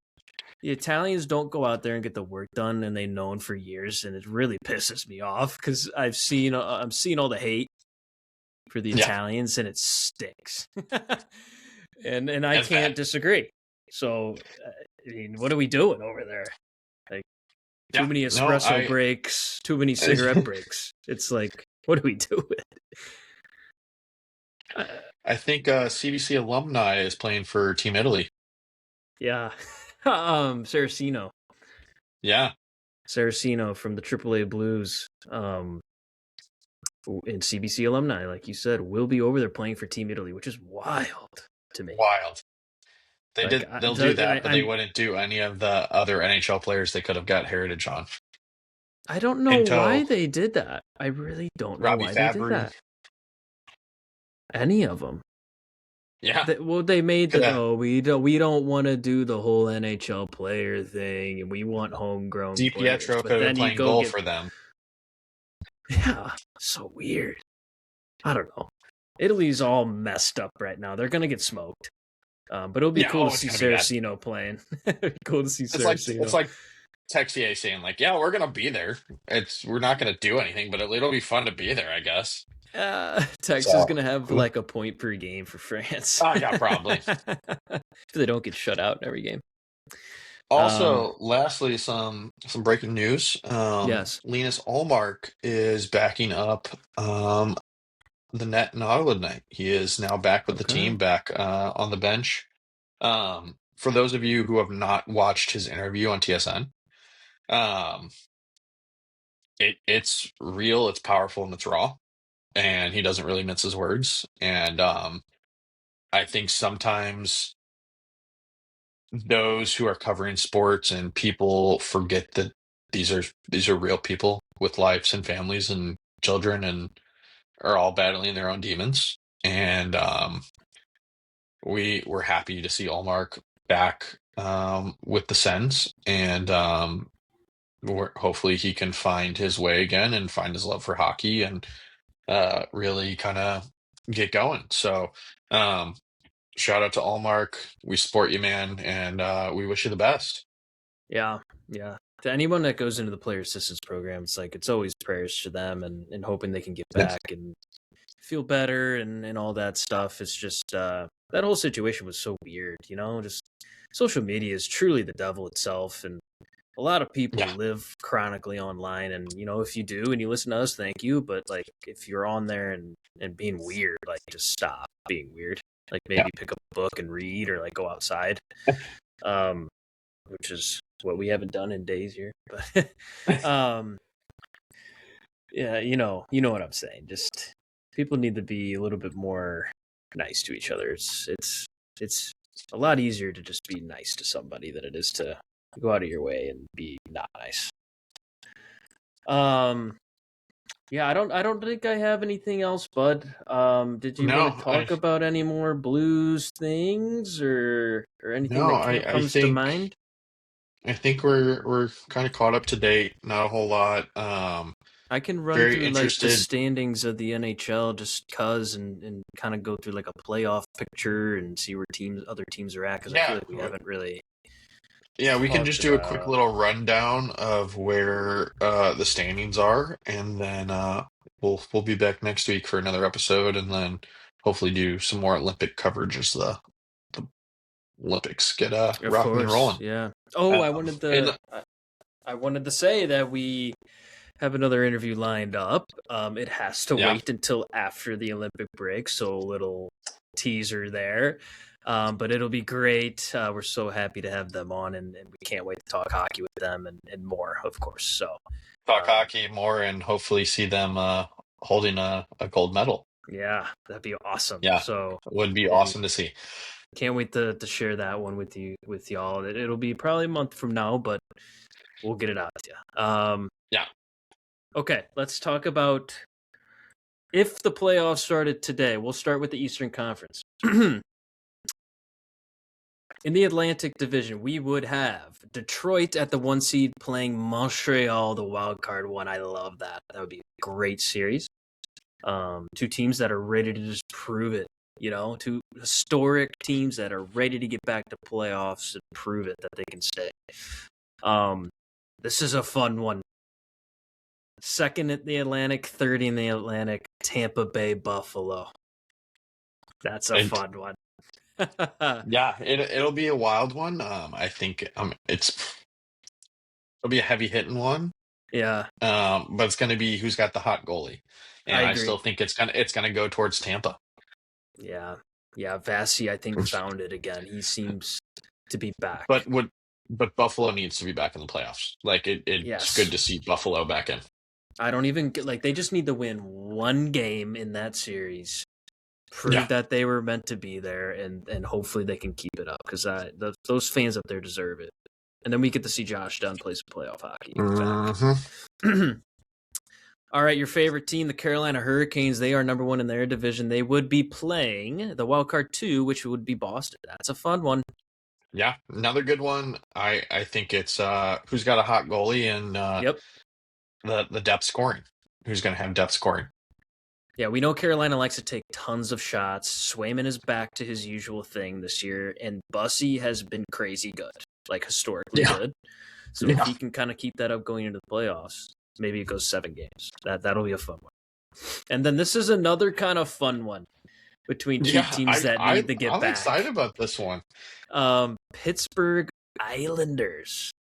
The Italians don't go out there and get the work done, and they've known for years, and it really pisses me off because I'm seeing all the hate for the Yeah. Italians, and it stinks. and I It's can't bad. disagree. So, I mean, what are we doing over there? Like, too Yeah. many No, espresso breaks, too many cigarette breaks. It's like, what are we doing? I think CBC alumni is playing for Team Italy. Yeah. Saraceno Yeah. from the AAA Blues. And CBC alumni, like you said, will be over there playing for Team Italy, which is wild to me. Wild. Like, They'll do that, but they wouldn't do any of the other NHL players they could have got heritage on. I don't know why Pinto, they did that. I really don't know Robbie why they did Fabry. that. Any of them. Yeah. They made Coulda. we don't want to do the whole NHL player thing, and we want homegrown players. DiPietro But could have then been you playing go goal get for them. yeah, so weird. I don't know. Italy's all messed up right now. They're gonna get smoked. But it'll be cool to It's see gonna be bad. Saraceno playing. Cool to see It's Saraceno. like Texier saying like, yeah, we're gonna be there. We're not gonna do anything, but it'll be fun to be there, I guess. Texas is So, gonna have like a point per game for France. yeah, probably. If they don't get shut out in every game. Also, lastly, some breaking news. Yes. Linus Ullmark is backing up the net in Ottawa tonight. He is now back with the Okay. team, back on the bench. For those of you who have not watched his interview on TSN, um, it's real, it's powerful, and it's raw. And he doesn't really mince his words. And I think sometimes those who are covering sports and people forget that these are real people with lives and families and children and are all battling their own demons. And we're happy to see Allmark back with the Sens, and hopefully he can find his way again and find his love for hockey and really kind of get going. So shout out to Allmark. We support you, man, and we wish you the best. Yeah. To anyone that goes into the player assistance program, it's always prayers to them and hoping they can get Yes. back and feel better and all that stuff. It's just that whole situation was so weird, just social media is truly the devil itself, and a lot of people Yeah. live chronically online, and if you do and you listen to us, thank you, but like if you're on there and being weird, like just stop being weird. Like maybe pick up a book and read, or like go outside, which is what we haven't done in days here. But yeah, you know what I'm saying. Just people need to be a little bit more nice to each other. It's a lot easier to just be nice to somebody than it is to go out of your way and be not nice. Yeah, I don't think I have anything else, bud. Did you want to talk about any more Blues things or anything that comes to mind? I think we're kind of caught up to date. Not a whole lot. I can run Very through like the interested. standings of the NHL just cause and kind of go through like a playoff picture and see where other teams are at, because I feel like we haven't really. Yeah, we can just do a quick little rundown of where the standings are, and then we'll be back next week for another episode, and then hopefully do some more Olympic coverage as the Olympics get rocking and rolling. Yeah. Oh, I wanted to say that we have another interview lined up. It has to wait until after the Olympic break, so a little teaser there. But it'll be great. We're so happy to have them on, and we can't wait to talk hockey with them and more, of course. So talk hockey more and hopefully see them holding a gold medal. Yeah, that'd be awesome. Yeah, so it would be awesome to see. Can't wait to share that one with y'all. It'll be probably a month from now, but we'll get it out to you. Yeah. Okay, let's talk about if the playoffs started today. We'll start with the Eastern Conference. In the Atlantic Division, we would have Detroit at the 1 seed playing Montreal, the wild card one. I love that. That would be a great series. Two teams that are ready to just prove it. Two historic teams that are ready to get back to playoffs and prove it that they can stay. This is a fun one. Second in the Atlantic, third in the Atlantic, Tampa Bay, Buffalo. That's a fun one. Yeah, it'll be a wild one. I think it'll be a heavy hitting one. Yeah. But it's going to be who's got the hot goalie, and I I agree. still think it's gonna go towards Tampa. Yeah. Vasi, I think, found it again. He seems to be back. But Buffalo needs to be back in the playoffs. Like it's good to see Buffalo back in. I don't even they just need to win one game in that series, prove that they were meant to be there, and hopefully they can keep it up because those fans up there deserve it. And then we get to see Josh Dunn play some playoff hockey. Mm-hmm. All right, your favorite team, the Carolina Hurricanes. They are number 1 in their division. They would be playing the wild card 2, which would be Boston. That's a fun one. Yeah, another good one. I think it's who's got a hot goalie and the depth scoring. Who's going to have depth scoring? Yeah, we know Carolina likes to take tons of shots. Swayman is back to his usual thing this year, and Bussy has been crazy good, like historically good. So if he can kind of keep that up going into the playoffs, maybe it goes 7 games. That'll be a fun one. And then this is another kind of fun one between two teams that need to get back. I'm excited about this one. Pittsburgh Islanders.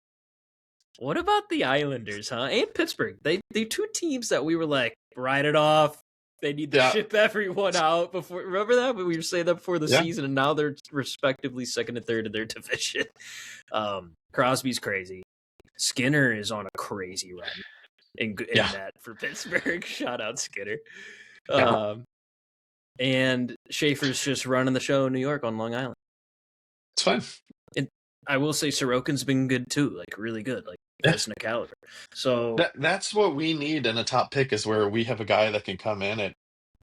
What about the Islanders, huh? And Pittsburgh. They two teams that we were like, write it off. They need to ship everyone out before. Remember that? We were saying that before the season, and now they're respectively second and third in their division. Crosby's crazy. Skinner is on a crazy run in that for Pittsburgh. Shout out Skinner. And Schaefer's just running the show in New York on Long Island. It's fine. And I will say Sorokin's been good too, like really good, like Justin caliber. So that's what we need in a top pick is where we have a guy that can come in at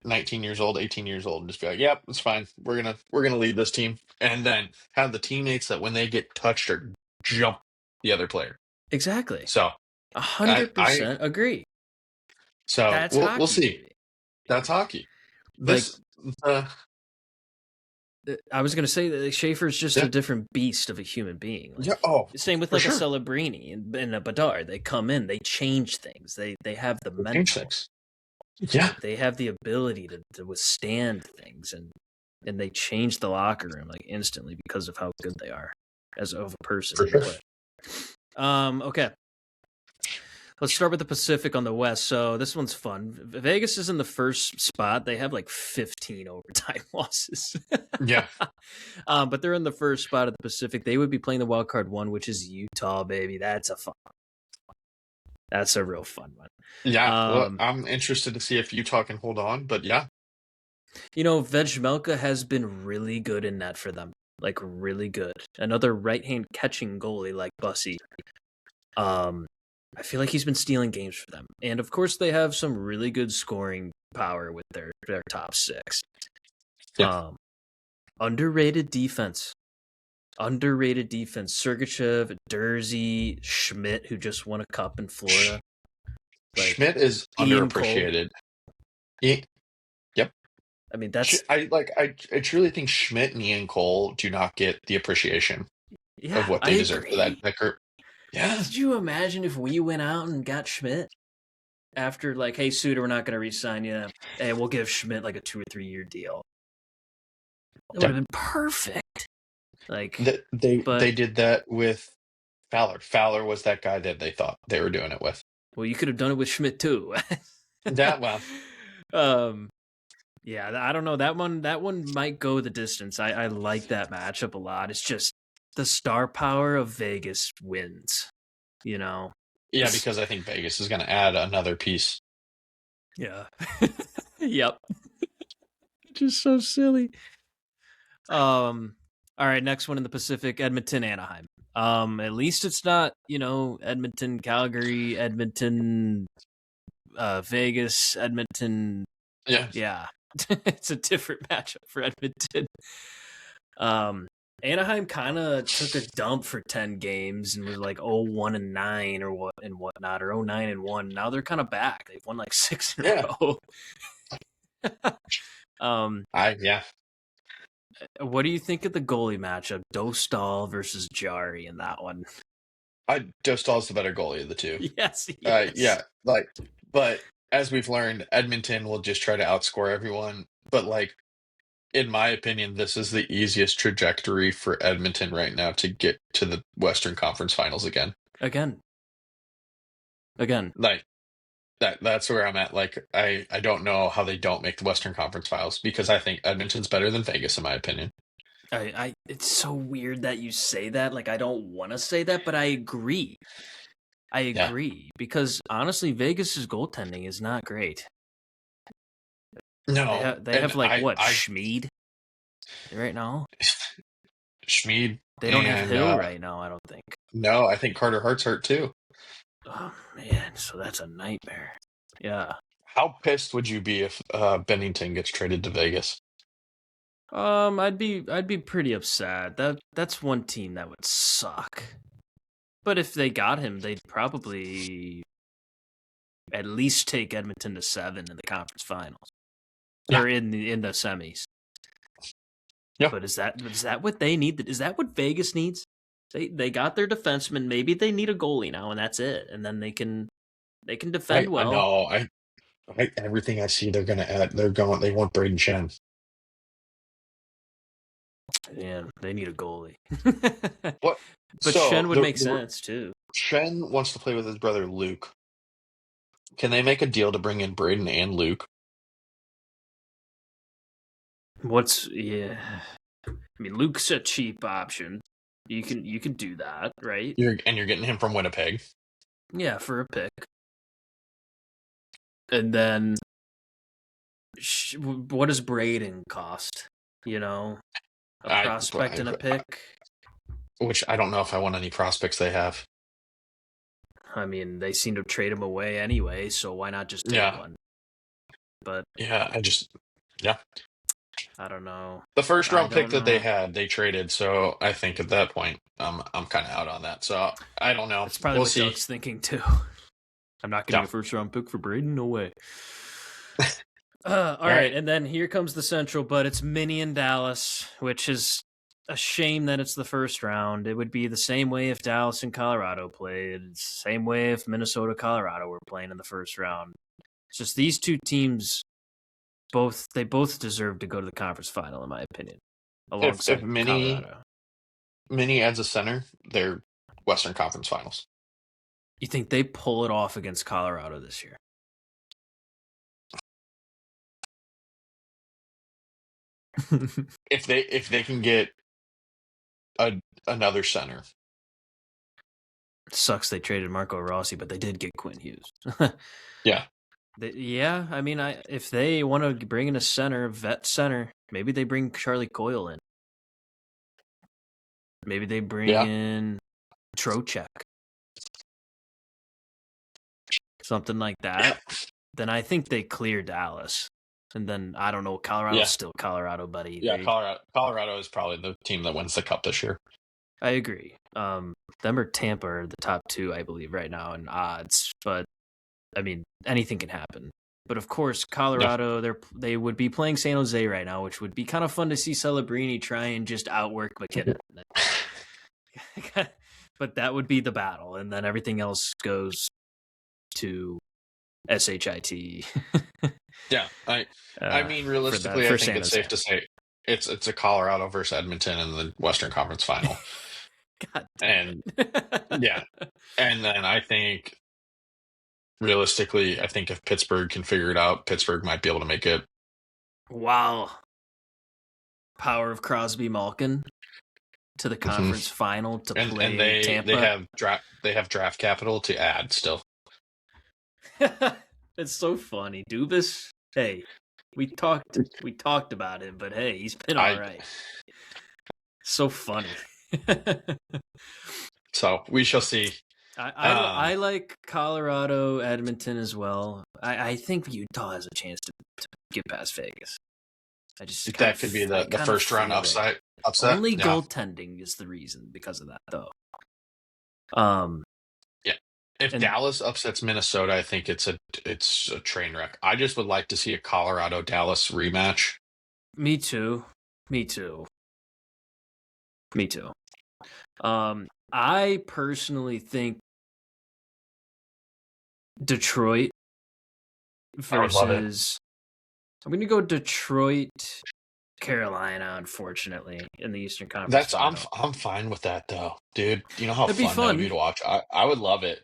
19 years old, 18 years old, and just be like, "Yep, it's fine. We're gonna lead this team," and then have the teammates that when they get touched or jump the other player. Exactly. So 100% agree. So we'll see. Baby. That's hockey. I was going to say that Schaefer's just a different beast of a human being. Like, same with like a Celebrini and a Bedard. They come in, they change things. They have the mental. Yeah. They have the ability to withstand things and they change the locker room like instantly because of how good they are as of a person. For sure. Okay. Let's start with the Pacific on the West. So this one's fun. Vegas is in the first spot. They have like 15 overtime losses. Yeah. But they're in the first spot of the Pacific. They would be playing the wild card 1, which is Utah, baby. That's a fun one. That's a real fun one. Yeah. Well, I'm interested to see if Utah can hold on, but yeah. Vejmelka has been really good in net for them. Like really good. Another right-hand catching goalie like Bussy. I feel like he's been stealing games for them. And, of course, they have some really good scoring power with their top 6. Yeah. Underrated defense. Sergachev, Dursey, Schmidt, who just won a cup in Florida. Schmidt is underappreciated. Yep. I mean, that's... I truly think Schmidt and Ian Cole do not get the appreciation of what they deserve for that group. Yeah. Could you imagine if we went out and got Schmidt after like, hey, Suter, we're not going to re-sign you, and we'll give Schmidt like a 2 or 3 year deal? That would have been perfect. Like they did that with Fowler. Fowler was that guy that they thought they were doing it with. Well, you could have done it with Schmidt too. Yeah. I don't know. That one might go the distance. I like that matchup a lot. It's just the star power of Vegas wins, Yeah, because I think Vegas is going to add another piece. Yeah. Yep. Just so silly. All right, next one in the Pacific, Edmonton, Anaheim. At least it's not, Edmonton, Calgary, Edmonton, Vegas, Edmonton. Yeah. Yeah, it's a different matchup for Edmonton. Anaheim kind of took a dump for 10 games and was like 0-1-9 or whatnot, or 0-9-1. Now they're kind of back. They've won like 6 in a Yeah. row. Yeah. What do you think of the goalie matchup? Dostal versus Jari in that one. Dostal's the better goalie of the two. Yes. Yeah. But as we've learned, Edmonton will just try to outscore everyone. But in my opinion, this is the easiest trajectory for Edmonton right now to get to the Western Conference Finals again. Again. That's where I'm at. I don't know how they don't make the Western Conference Finals, because I think Edmonton's better than Vegas, in my opinion. It's so weird that you say that. Like, I don't want to say that, but I agree. Because honestly, Vegas's goaltending is not great. No, they have Schmid right now. Schmid. They don't have Hill right now, I don't think. No, I think Carter Hart's hurt too. Oh man, so that's a nightmare. Yeah. How pissed would you be if Bennington gets traded to Vegas? I'd be pretty upset. That's one team that would suck. But if they got him, they'd probably at least take Edmonton to 7 in the conference finals, or in the semis. Yeah. But is that what they need? Is that what Vegas needs? They got their defenseman. Maybe they need a goalie now, and that's it. And then they can defend well. No, everything I see, they're gonna add. They want Braden Shen. Yeah, they need a goalie. What? But Shen would make sense too. Shen wants to play with his brother Luke. Can they make a deal to bring in Braden and Luke? I mean, Luke's a cheap option. You can do that, right? You're getting him from Winnipeg. Yeah, for a pick. And then, what does Braden cost? A prospect and a pick? Which I don't know if I want any prospects they have. I mean, they seem to trade him away anyway, so why not just take one? But I don't know. The first round pick that they had, they traded. So I think at that point, I'm kind of out on that. So I don't know. That's probably what Doug's thinking too. I'm not getting a first round pick for Braden. No way. All right, and then here comes the Central, but it's Minnie and Dallas, which is a shame that it's the first round. It would be the same way if Dallas and Colorado played. It's the same way if Minnesota, Colorado were playing in the first round. It's just these two teams, they both deserve to go to the conference final, in my opinion. Alongside if Minnie adds a center, they're Western Conference Finals. You think they pull it off against Colorado this year? If they can get another center. It sucks they traded Marco Rossi, but they did get Quinn Hughes. Yeah. I mean, if they want to bring in a vet center, maybe they bring Charlie Coyle in. Maybe they bring in Trocheck. Something like that. Then I think they clear Dallas. And then, I don't know, Colorado's still Colorado, buddy. Yeah, Colorado is probably the team that wins the Cup this year. I agree. Them or Tampa are the top two, I believe, right now in odds. But, I mean, anything can happen. But, of course, Colorado, they would be playing San Jose right now, which would be kind of fun to see Celebrini try and just outwork McKinnon. But that would be the battle. And then everything else goes to SHIT. Yeah, I mean, realistically, I think it's safe to say it's a Colorado versus Edmonton in the Western Conference Final. God damn it. And then I think, realistically, if Pittsburgh can figure it out, Pittsburgh might be able to make it. Wow. Power of Crosby Malkin to the conference final to play Tampa. They have draft capital to add still. It's so funny. Dubas, hey, we talked about him, but hey, he's been all right. So funny. So we shall see. I like Colorado, Edmonton as well. I think Utah has a chance to get past Vegas. I just That could be the kind of first round feel it. upset. Only Yeah. goaltending is the reason because of that, though. Yeah. If Dallas upsets Minnesota, I think it's a train wreck. I just would like to see a Colorado Dallas rematch. Me too. I personally think Detroit I would love it. versus. I'm going to go Detroit, Carolina. Unfortunately, in the Eastern Conference Final, I'm fine with that though, dude. You know how that'd be fun that would be fun. to watch. I would love it.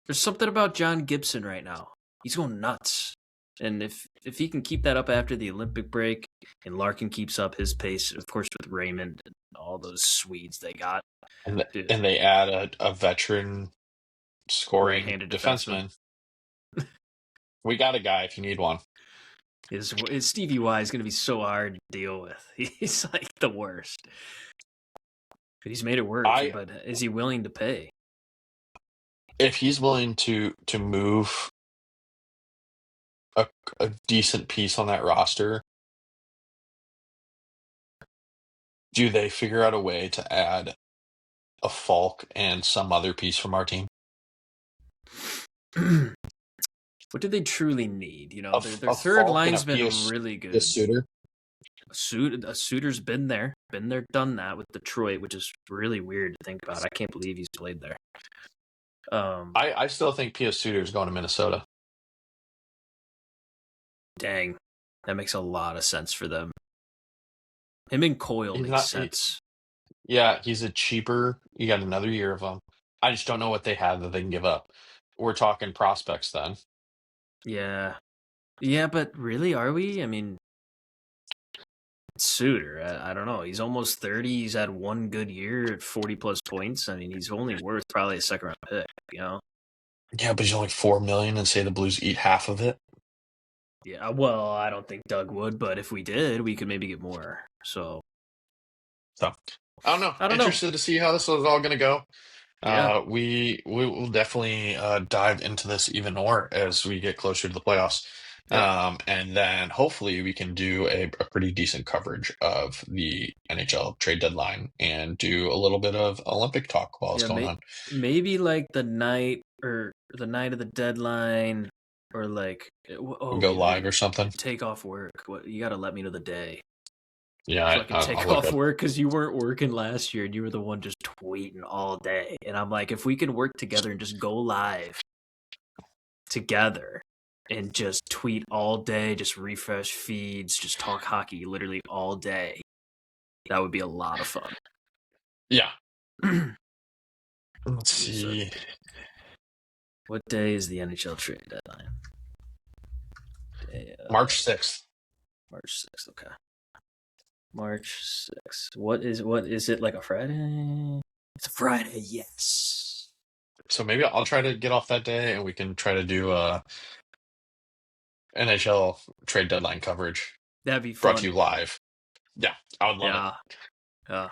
There's something about John Gibson right now. He's going nuts. And if he can keep that up after the Olympic break, and Larkin keeps up his pace, of course, with Raymond and all those Swedes they got, And they add a veteran scoring right-handed defenseman. defenseman. We got a guy if you need one. His Stevie Y is going to be so hard to deal with. He's like the worst. But he's made it work. But is he willing to pay? If he's willing to move a decent piece on that roster, do they figure out a way to add a Falk and some other piece from our team? What do they truly need? You know, their A third Falk and line's a been PS, really good. a Suitor. A Suitor's been there, done that with Detroit, which is really weird to think about. I can't believe he's played there. I still think PS Suitor is going to Minnesota. Dang, that makes a lot of sense for them. Him and Coyle makes sense. Yeah, he's a cheaper. You got another year of him. I just don't know what they have that they can give up. We're talking prospects then. Yeah, but really, are we? I mean, Suter, I don't know. He's almost 30. He's had one good year at 40+ points. I mean, he's only worth probably a second-round pick. You know? Yeah, but he's only $4 million, and say the Blues eat half of it. Yeah, well, I don't think Doug would, but if we did, we could maybe get more. So I don't know. I don't Interested to see how this is all going to go. Yeah. We will definitely dive into this even more as we get closer to the playoffs. Yep. And then hopefully we can do a pretty decent coverage of the NHL trade deadline and do a little bit of Olympic talk while it's going on. Maybe like the night of the deadline, or like Go live or something. Take off work. You got to let me know the day. Yeah, so I can take off work because you weren't working last year and you were the one just tweeting all day. And I'm like, if we can work together and just go live together and just tweet all day, just refresh feeds, just talk hockey literally all day, that would be a lot of fun. Yeah. Let's see. What day is the NHL trade deadline? March 6th. March 6th, okay. March 6th. What is it, like a Friday? It's a Friday, yes. So maybe I'll try to get off that day and we can try to do NHL trade deadline coverage. That'd be fun. Brought to you live. Yeah, I would love it. Yeah.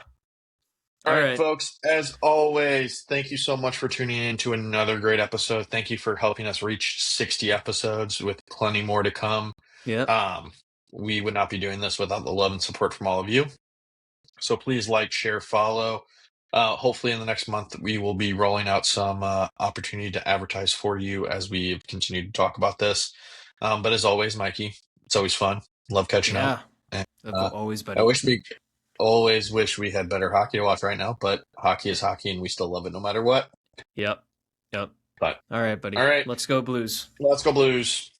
All right, folks, as always, thank you so much for tuning in to another great episode. Thank you for helping us reach 60 episodes with plenty more to come. Yeah. We would not be doing this without the love and support from all of you. So please like, share, follow. Hopefully in the next month, we will be rolling out some opportunity to advertise for you as we continue to talk about this. But as always, Mikey, it's always fun. Love catching up. And, always, buddy. Always wish we had better hockey to watch right now, but hockey is hockey and we still love it no matter what. Yep. But all right, buddy. All right. Let's go Blues. Let's go Blues.